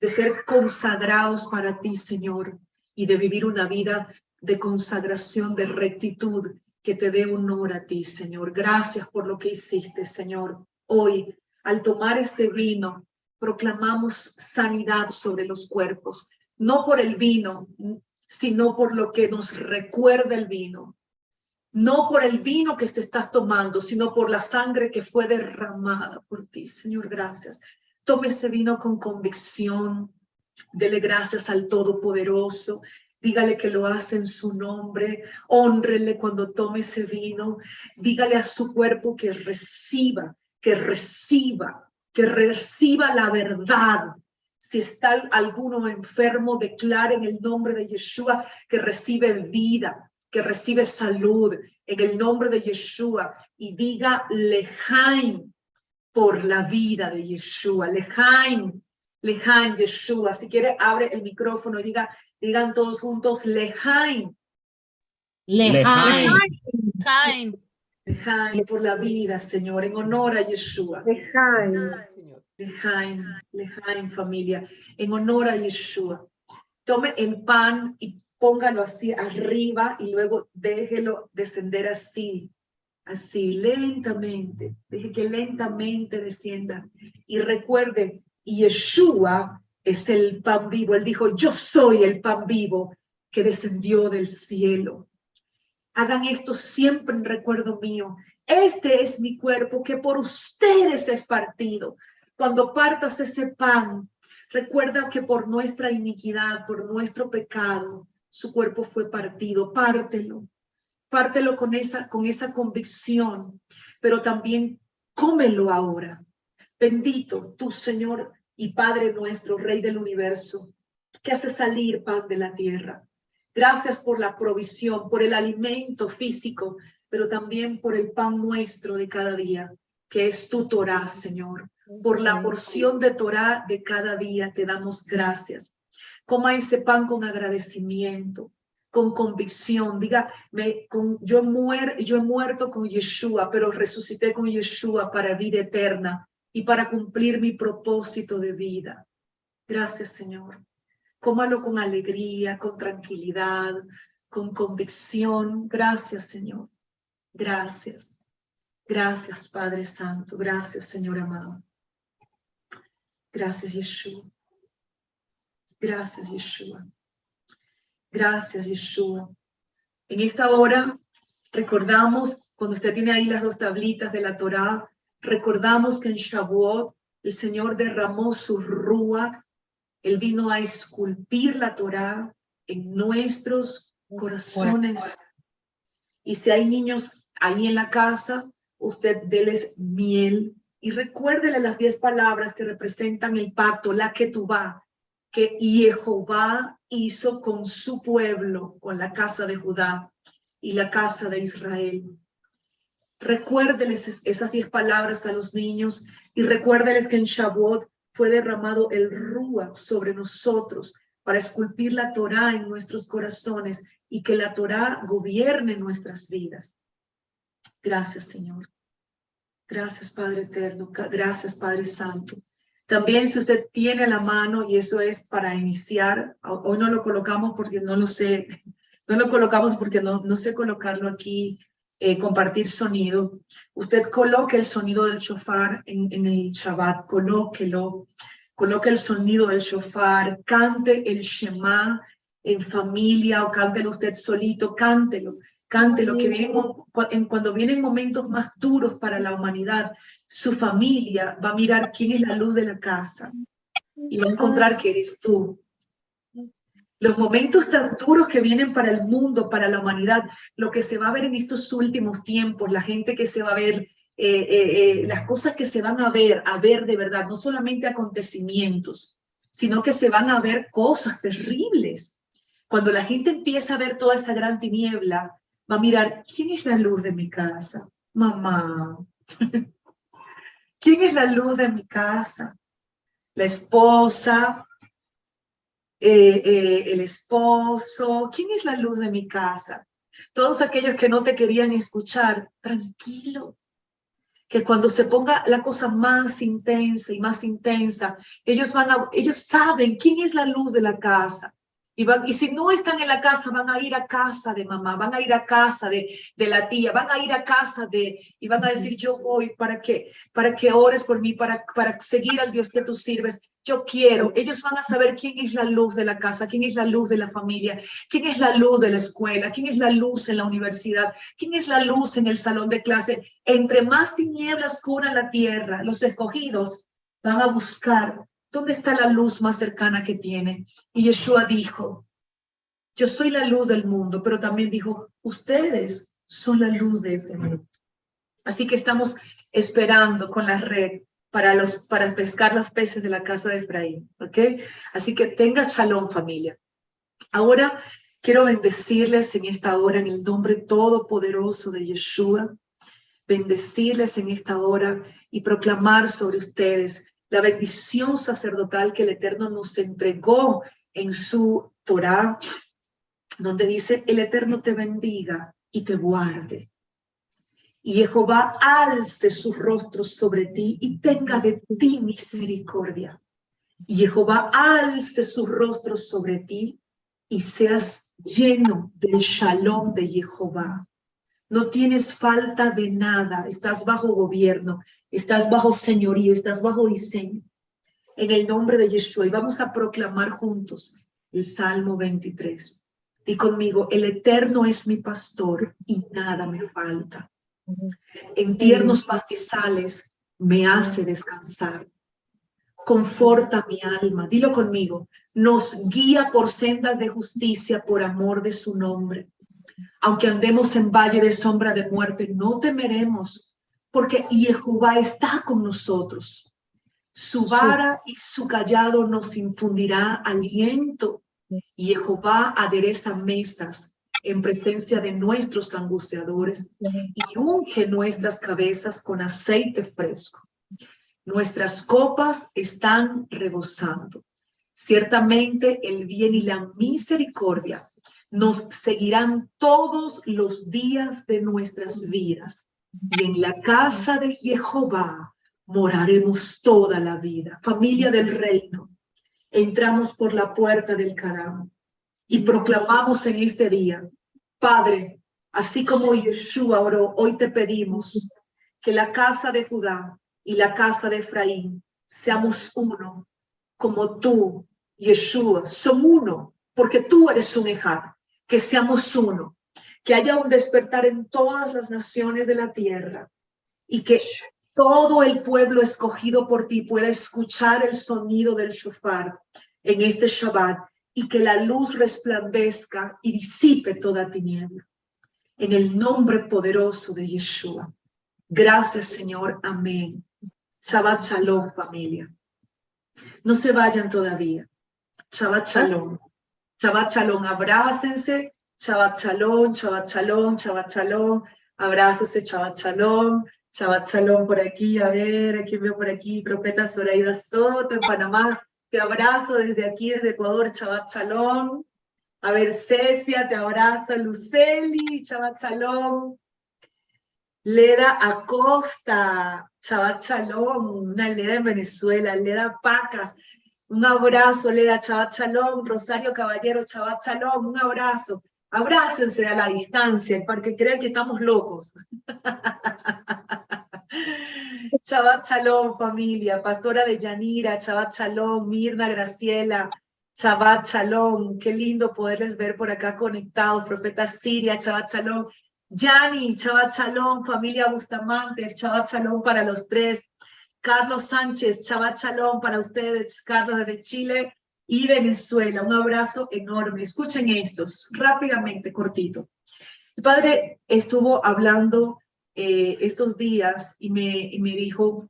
de ser consagrados para ti, Señor, y de vivir una vida de consagración, de rectitud, que te dé honor a ti, Señor. Gracias por lo que hiciste, Señor. Hoy, al tomar este vino, proclamamos sanidad sobre los cuerpos, no por el vino, sino por lo que nos recuerda el vino. No por el vino que te estás tomando, sino por la sangre que fue derramada por ti, Señor. Gracias. Tome ese vino con convicción. Dele gracias al Todopoderoso. Dígale que lo hace en su nombre. Hónrele cuando tome ese vino. Dígale a su cuerpo que reciba la verdad. Si está alguno enfermo, declare en el nombre de Yeshua que recibe vida, que recibe salud en el nombre de Yeshua, y diga Lejaim, por la vida de Yeshua. Lejaim, Lejaim, Yeshua. Si quiere, abre el micrófono y digan todos juntos, Lejaim. Lejaim. Lejaim. Lejaim, por la vida, Señor, en honor a Yeshua. Lejaim, Señor. Lejaim, Lejaim, familia, en honor a Yeshua. Tome el pan y póngalo así arriba y luego déjelo descender así, lentamente. Deje que lentamente descienda. Y recuerde, Yeshua es el pan vivo. Él dijo, yo soy el pan vivo que descendió del cielo. Hagan esto siempre en recuerdo mío. Este es mi cuerpo que por ustedes es partido. Cuando partas ese pan, recuerda que por nuestra iniquidad, por nuestro pecado, su cuerpo fue partido. Pártelo. Pártelo con esa convicción, pero también cómelo ahora. Bendito tú, Señor y Padre nuestro, Rey del universo, que hace salir pan de la tierra. Gracias por la provisión, por el alimento físico, pero también por el pan nuestro de cada día, que es tu Torá, Señor. Por la porción de Torá de cada día te damos gracias. Coma ese pan con agradecimiento, con convicción. Diga, yo he muerto con Yeshua, pero resucité con Yeshua para vida eterna y para cumplir mi propósito de vida. Gracias, Señor. Cómalo con alegría, con tranquilidad, con convicción. Gracias, Señor. Gracias. Gracias, Padre Santo. Gracias, Señor amado. Gracias, Yeshua. Gracias, Yeshua. Gracias, Yeshua. En esta hora recordamos, cuando usted tiene ahí las dos tablitas de la Torá, recordamos que en Shavuot el Señor derramó su Ruach. Él vino a esculpir la Torá en nuestros corazones. Y si hay niños ahí en la casa, usted déles miel y recuérdele las 10 palabras que representan el pacto, la ketubá, que Jehová hizo con su pueblo, con la casa de Judá y la casa de Israel. Recuérdeles esas 10 palabras a los niños y recuérdeles que en Shavuot fue derramado el Ruach sobre nosotros para esculpir la Torá en nuestros corazones y que la Torá gobierne nuestras vidas. Gracias, Señor. Gracias, Padre eterno. Gracias, Padre Santo. También si usted tiene la mano, y eso es para iniciar, hoy no lo colocamos porque no lo sé, no lo colocamos porque no sé colocarlo aquí, compartir sonido. Usted coloque el sonido del shofar en el Shabbat, colóquelo, coloque el sonido del shofar, cante el Shema en familia o cántelo usted solito, cántelo. Cántelo, que cuando vienen momentos más duros para la humanidad, su familia va a mirar quién es la luz de la casa y va a encontrar que eres tú. Los momentos tan duros que vienen para el mundo, para la humanidad, lo que se va a ver en estos últimos tiempos, la gente que se va a ver, las cosas que se van a ver de verdad, no solamente acontecimientos, sino que se van a ver cosas terribles. Cuando la gente empieza a ver toda esa gran tiniebla, va a mirar, ¿quién es la luz de mi casa? Mamá. ¿Quién es la luz de mi casa? La esposa, el esposo. ¿Quién es la luz de mi casa? Todos aquellos que no te querían escuchar, tranquilo. Que cuando se ponga la cosa más intensa y más intensa, ellos saben quién es la luz de la casa. Y si no están en la casa, van a ir a casa de mamá, van a ir a casa de la tía, van a ir a casa y van a decir, yo voy para que ores por mí, para seguir al Dios que tú sirves. Yo quiero. Ellos van a saber quién es la luz de la casa, quién es la luz de la familia, quién es la luz de la escuela, quién es la luz en la universidad, quién es la luz en el salón de clase. Entre más tinieblas cubran la tierra, los escogidos van a buscar ¿dónde está la luz más cercana que tiene? Y Yeshua dijo, yo soy la luz del mundo, pero también dijo, ustedes son la luz de este mundo. Así que estamos esperando con la red para pescar los peces de la casa de Efraín, ¿ok? Así que tenga shalom, familia. Ahora quiero bendecirles en esta hora en el nombre todopoderoso de Yeshua. bendecirles en esta hora y proclamar sobre ustedes la bendición sacerdotal que el Eterno nos entregó en su Torá, donde dice: el Eterno te bendiga y te guarde. Y Jehová alce sus rostros sobre ti y tenga de ti misericordia. Y Jehová alce sus rostros sobre ti y seas lleno del shalom de Jehová. No tienes falta de nada, estás bajo gobierno, estás bajo señorío, estás bajo diseño. En el nombre de Yeshua, y vamos a proclamar juntos el Salmo 23. Y conmigo: el Eterno es mi pastor y nada me falta. En tiernos pastizales me hace descansar. Conforta mi alma. Dilo conmigo: nos guía por sendas de justicia por amor de su nombre. Aunque andemos en valle de sombra de muerte, no temeremos, porque Jehová está con nosotros. Su vara y su cayado nos infundirá aliento. Y Jehová adereza mesas en presencia de nuestros angustiadores y unge nuestras cabezas con aceite fresco. Nuestras copas están rebosando. Ciertamente el bien y la misericordia nos seguirán todos los días de nuestras vidas. Y en la casa de Jehová moraremos toda la vida. Familia del reino, entramos por la puerta del Cadán y proclamamos en este día: Padre, así como Yeshua oró, hoy te pedimos que la casa de Judá y la casa de Efraín seamos uno, como tú, Yeshua, son uno, porque tú eres un Ejad. Que seamos uno, que haya un despertar en todas las naciones de la tierra y que todo el pueblo escogido por ti pueda escuchar el sonido del shofar en este Shabbat y que la luz resplandezca y disipe toda tiniebla. En el nombre poderoso de Yeshua. Gracias, Señor. Amén. Shabbat Shalom, familia. No se vayan todavía. Shabbat Shalom. Shabbat Shalom. Abrácense. Shabbat Shalom, Shabbat Shalom, Shabbat Shalom. Abrácense, Shabbat Shalom. Shabbat Shalom por aquí. A ver, aquí veo por aquí. Profeta Zoraida Soto en Panamá. Te abrazo desde aquí, desde Ecuador. Shabbat Shalom. A ver, Cecia, te abrazo. Luceli, Shabbat Shalom. Leda Acosta, Shabbat Shalom. Una Leda en Venezuela. Leda Pacas. Un abrazo, Leda, Shabbat Shalom. Rosario Caballero, Shabbat Shalom. Un abrazo. Abrácense a la distancia para que crean que estamos locos. Shabbat Shalom, familia. Pastora de Yanira, Shabbat Shalom. Mirna Graciela, Shabbat Shalom. Qué lindo poderles ver por acá conectados. Profeta Siria, Shabbat Shalom. Yani, Shabbat Shalom. Familia Bustamante, Shabbat Shalom para los tres. Carlos Sánchez, Shabbat Shalom para ustedes. Carlos desde Chile y Venezuela. Un abrazo enorme. Escuchen estos rápidamente, cortito. El Padre estuvo hablando estos días y me dijo: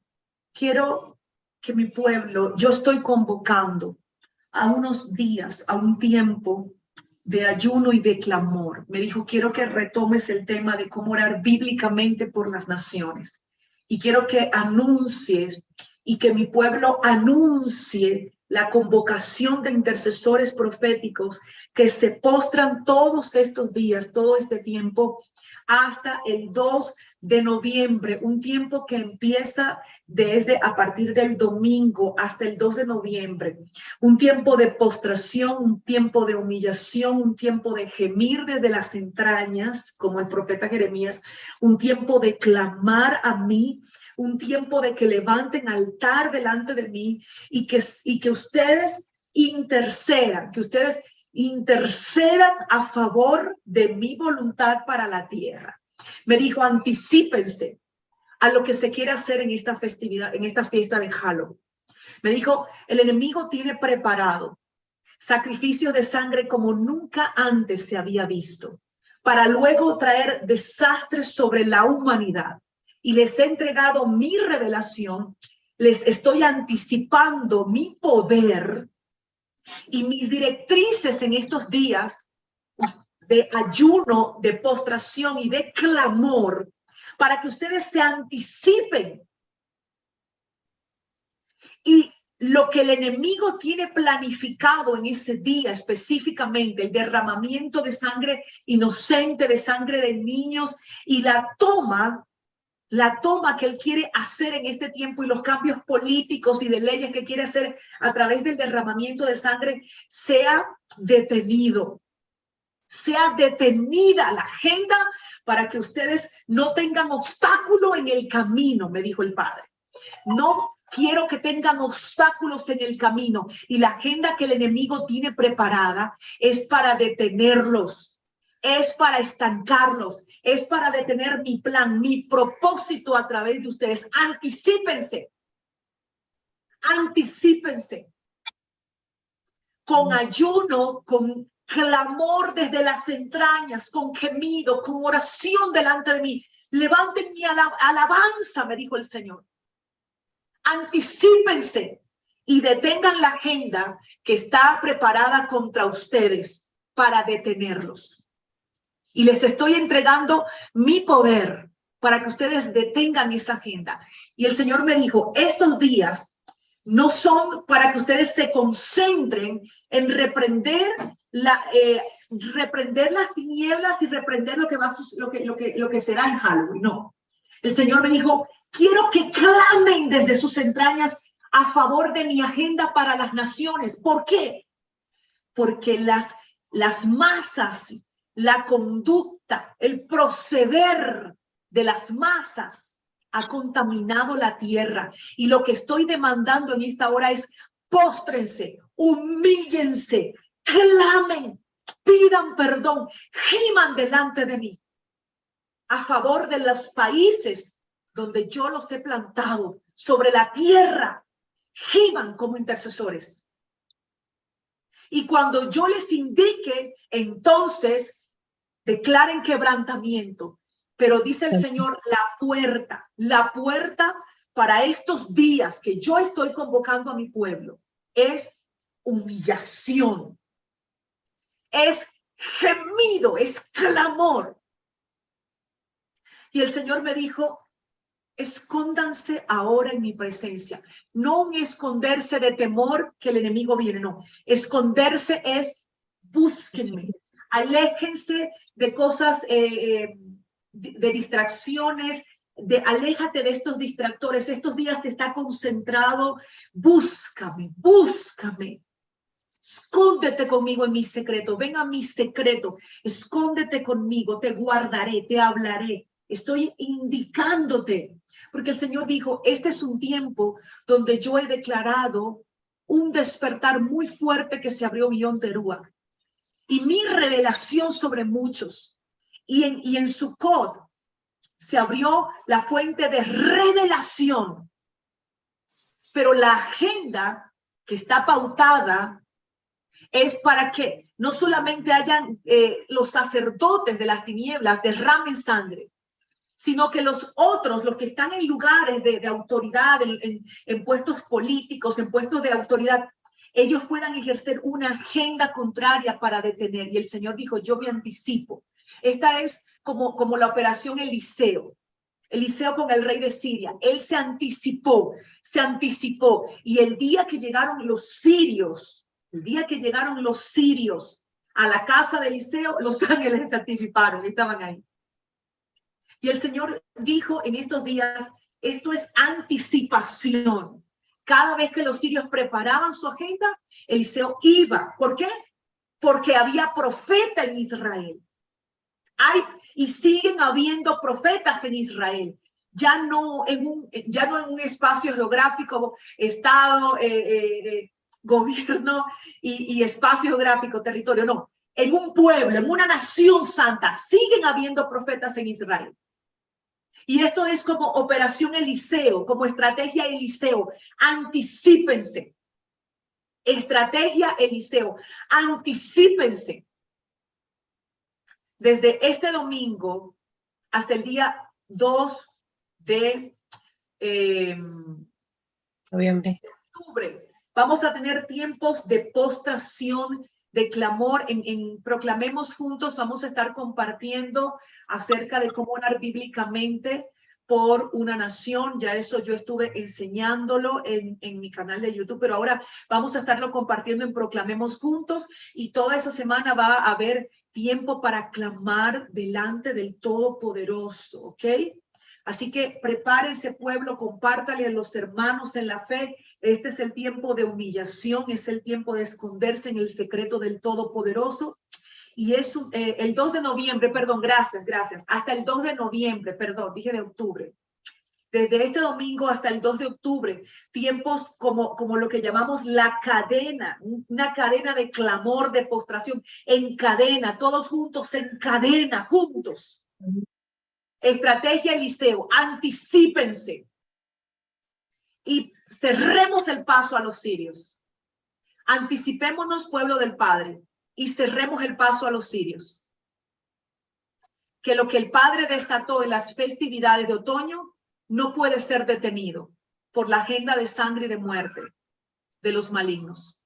quiero que mi pueblo, yo estoy convocando a unos días, a un tiempo de ayuno y de clamor. Me dijo: quiero que retomes el tema de cómo orar bíblicamente por las naciones. Y quiero que anuncies y que mi pueblo anuncie la convocación de intercesores proféticos que se postran todos estos días, todo este tiempo, hasta el 2 de noviembre, un tiempo que empieza desde a partir del domingo hasta el 2 de noviembre, un tiempo de postración, un tiempo de humillación, un tiempo de gemir desde las entrañas, como el profeta Jeremías, un tiempo de clamar a mí, un tiempo de que levanten altar delante de mí y que ustedes intercedan, a favor de mi voluntad para la tierra. Me dijo: anticípense a lo que se quiere hacer en esta festividad, en esta fiesta de Halloween. Me dijo: el enemigo tiene preparado sacrificio de sangre como nunca antes se había visto, para luego traer desastres sobre la humanidad. Y les he entregado mi revelación, les estoy anticipando mi poder y mis directrices en estos días de ayuno, de postración y de clamor, para que ustedes se anticipen. Y lo que el enemigo tiene planificado en ese día específicamente, el derramamiento de sangre inocente, de sangre de niños y la toma que él quiere hacer en este tiempo y los cambios políticos y de leyes que quiere hacer a través del derramamiento de sangre, sea detenido, sea detenida la agenda para que ustedes no tengan obstáculo en el camino, me dijo el Padre. No quiero que tengan obstáculos en el camino, y la agenda que el enemigo tiene preparada es para detenerlos, es para estancarlos, es para detener mi plan, mi propósito a través de ustedes. Anticípense, anticípense. Con ayuno, con clamor desde las entrañas, con gemido, con oración delante de mí. Levanten mi alabanza, me dijo el Señor. Anticípense y detengan la agenda que está preparada contra ustedes para detenerlos. Y les estoy entregando mi poder para que ustedes detengan esa agenda. Y el Señor me dijo, estos días no son para que ustedes se concentren en reprender las tinieblas y reprender lo que será en Halloween. No. El Señor me dijo, quiero que clamen desde sus entrañas a favor de mi agenda para las naciones. ¿Por qué? Porque las masas, la conducta, el proceder de las masas ha contaminado la tierra. Y lo que estoy demandando en esta hora es póstrense, humíllense, clamen, pidan perdón, giman delante de mí a favor de los países donde yo los he plantado, sobre la tierra, giman como intercesores. Y cuando yo les indique, entonces declaren quebrantamiento. Pero dice el Señor, la puerta para estos días que yo estoy convocando a mi pueblo es humillación, es gemido, es clamor. Y el Señor me dijo, escóndanse ahora en mi presencia. No un esconderse de temor que el enemigo viene, no. Esconderse es búsquenme, aléjense de cosas, de distracciones, aléjate de estos distractores. Estos días está concentrado, búscame, búscame. Escóndete conmigo en mi secreto, ven a mi secreto, escóndete conmigo, te guardaré, te hablaré. Estoy indicándote, porque el Señor dijo, este es un tiempo donde yo he declarado un despertar muy fuerte que se abrió Beyond Teruah. Y mi revelación sobre muchos, y en Sukkot se abrió la fuente de revelación. Pero la agenda que está pautada es para que no solamente hayan los sacerdotes de las tinieblas derramen sangre, sino que los otros, los que están en lugares de autoridad, en puestos políticos, en puestos de autoridad, ellos puedan ejercer una agenda contraria para detener. Y el Señor dijo, yo me anticipo. Esta es como la operación Eliseo con el rey de Siria. Él se anticipó. Y el día que llegaron los sirios a la casa de Eliseo, los ángeles se anticiparon, estaban ahí. Y el Señor dijo en estos días, esto es anticipación. Cada vez que los sirios preparaban su agenda, Eliseo iba. ¿Por qué? Porque había profeta en Israel. Y siguen habiendo profetas en Israel. Ya no en un espacio geográfico, estado, gobierno y espacio geográfico, territorio, no. En un pueblo, en una nación santa, siguen habiendo profetas en Israel. Y esto es como operación Eliseo, como estrategia Eliseo. Anticípense. Estrategia Eliseo. Anticípense. Desde este domingo hasta el día 2 de noviembre. octubre, vamos a tener tiempos de postración, de clamor. En Proclamemos Juntos vamos a estar compartiendo acerca de cómo orar bíblicamente por una nación. Ya eso yo estuve enseñándolo en mi canal de YouTube, pero ahora vamos a estarlo compartiendo en Proclamemos Juntos, y toda esa semana va a haber tiempo para clamar delante del Todopoderoso, ¿ok? Así que prepárense, pueblo, compártale a los hermanos en la fe. Este es el tiempo de humillación, es el tiempo de esconderse en el secreto del Todopoderoso. Y es el 2 de noviembre, perdón, gracias, hasta el 2 de noviembre, perdón, dije de octubre. Desde este domingo hasta el 2 de octubre, tiempos como lo que llamamos la cadena, una cadena de clamor, de postración, en cadena, todos juntos, en cadena, juntos. Estrategia Eliseo, anticípense y cerremos el paso a los sirios. Anticipémonos, pueblo del Padre, y cerremos el paso a los sirios. Que lo que el Padre desató en las festividades de otoño no puede ser detenido por la agenda de sangre y de muerte de los malignos.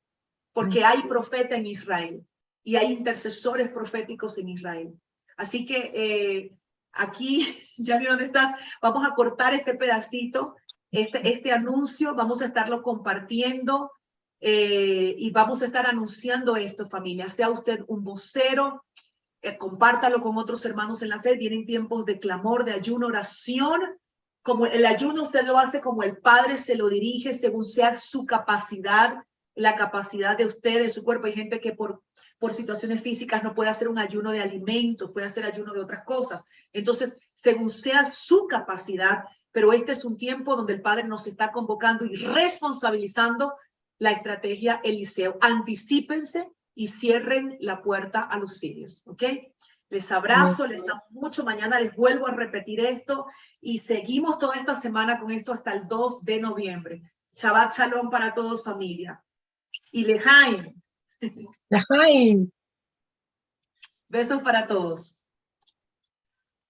Porque hay profeta en Israel y hay intercesores proféticos en Israel. Así que aquí, Yanni, ¿dónde estás? Vamos a cortar este pedacito, este anuncio, vamos a estarlo compartiendo y vamos a estar anunciando esto, familia. Sea usted un vocero, compártalo con otros hermanos en la fe. Vienen tiempos de clamor, de ayuno, oración. Como el ayuno usted lo hace como el Padre se lo dirige, según sea su capacidad, la capacidad de usted, de su cuerpo. Hay gente que por situaciones físicas no puede hacer un ayuno de alimentos, puede hacer ayuno de otras cosas. Entonces, según sea su capacidad, pero este es un tiempo donde el Padre nos está convocando y responsabilizando la estrategia Eliseo. Anticípense y cierren la puerta a los sirios, ¿ok? Les abrazo, les amo mucho. Mañana les vuelvo a repetir esto y seguimos toda esta semana con esto hasta el 2 de noviembre. Shabbat Shalom para todos, familia. Y Lejaim. Lejaim. Besos para todos.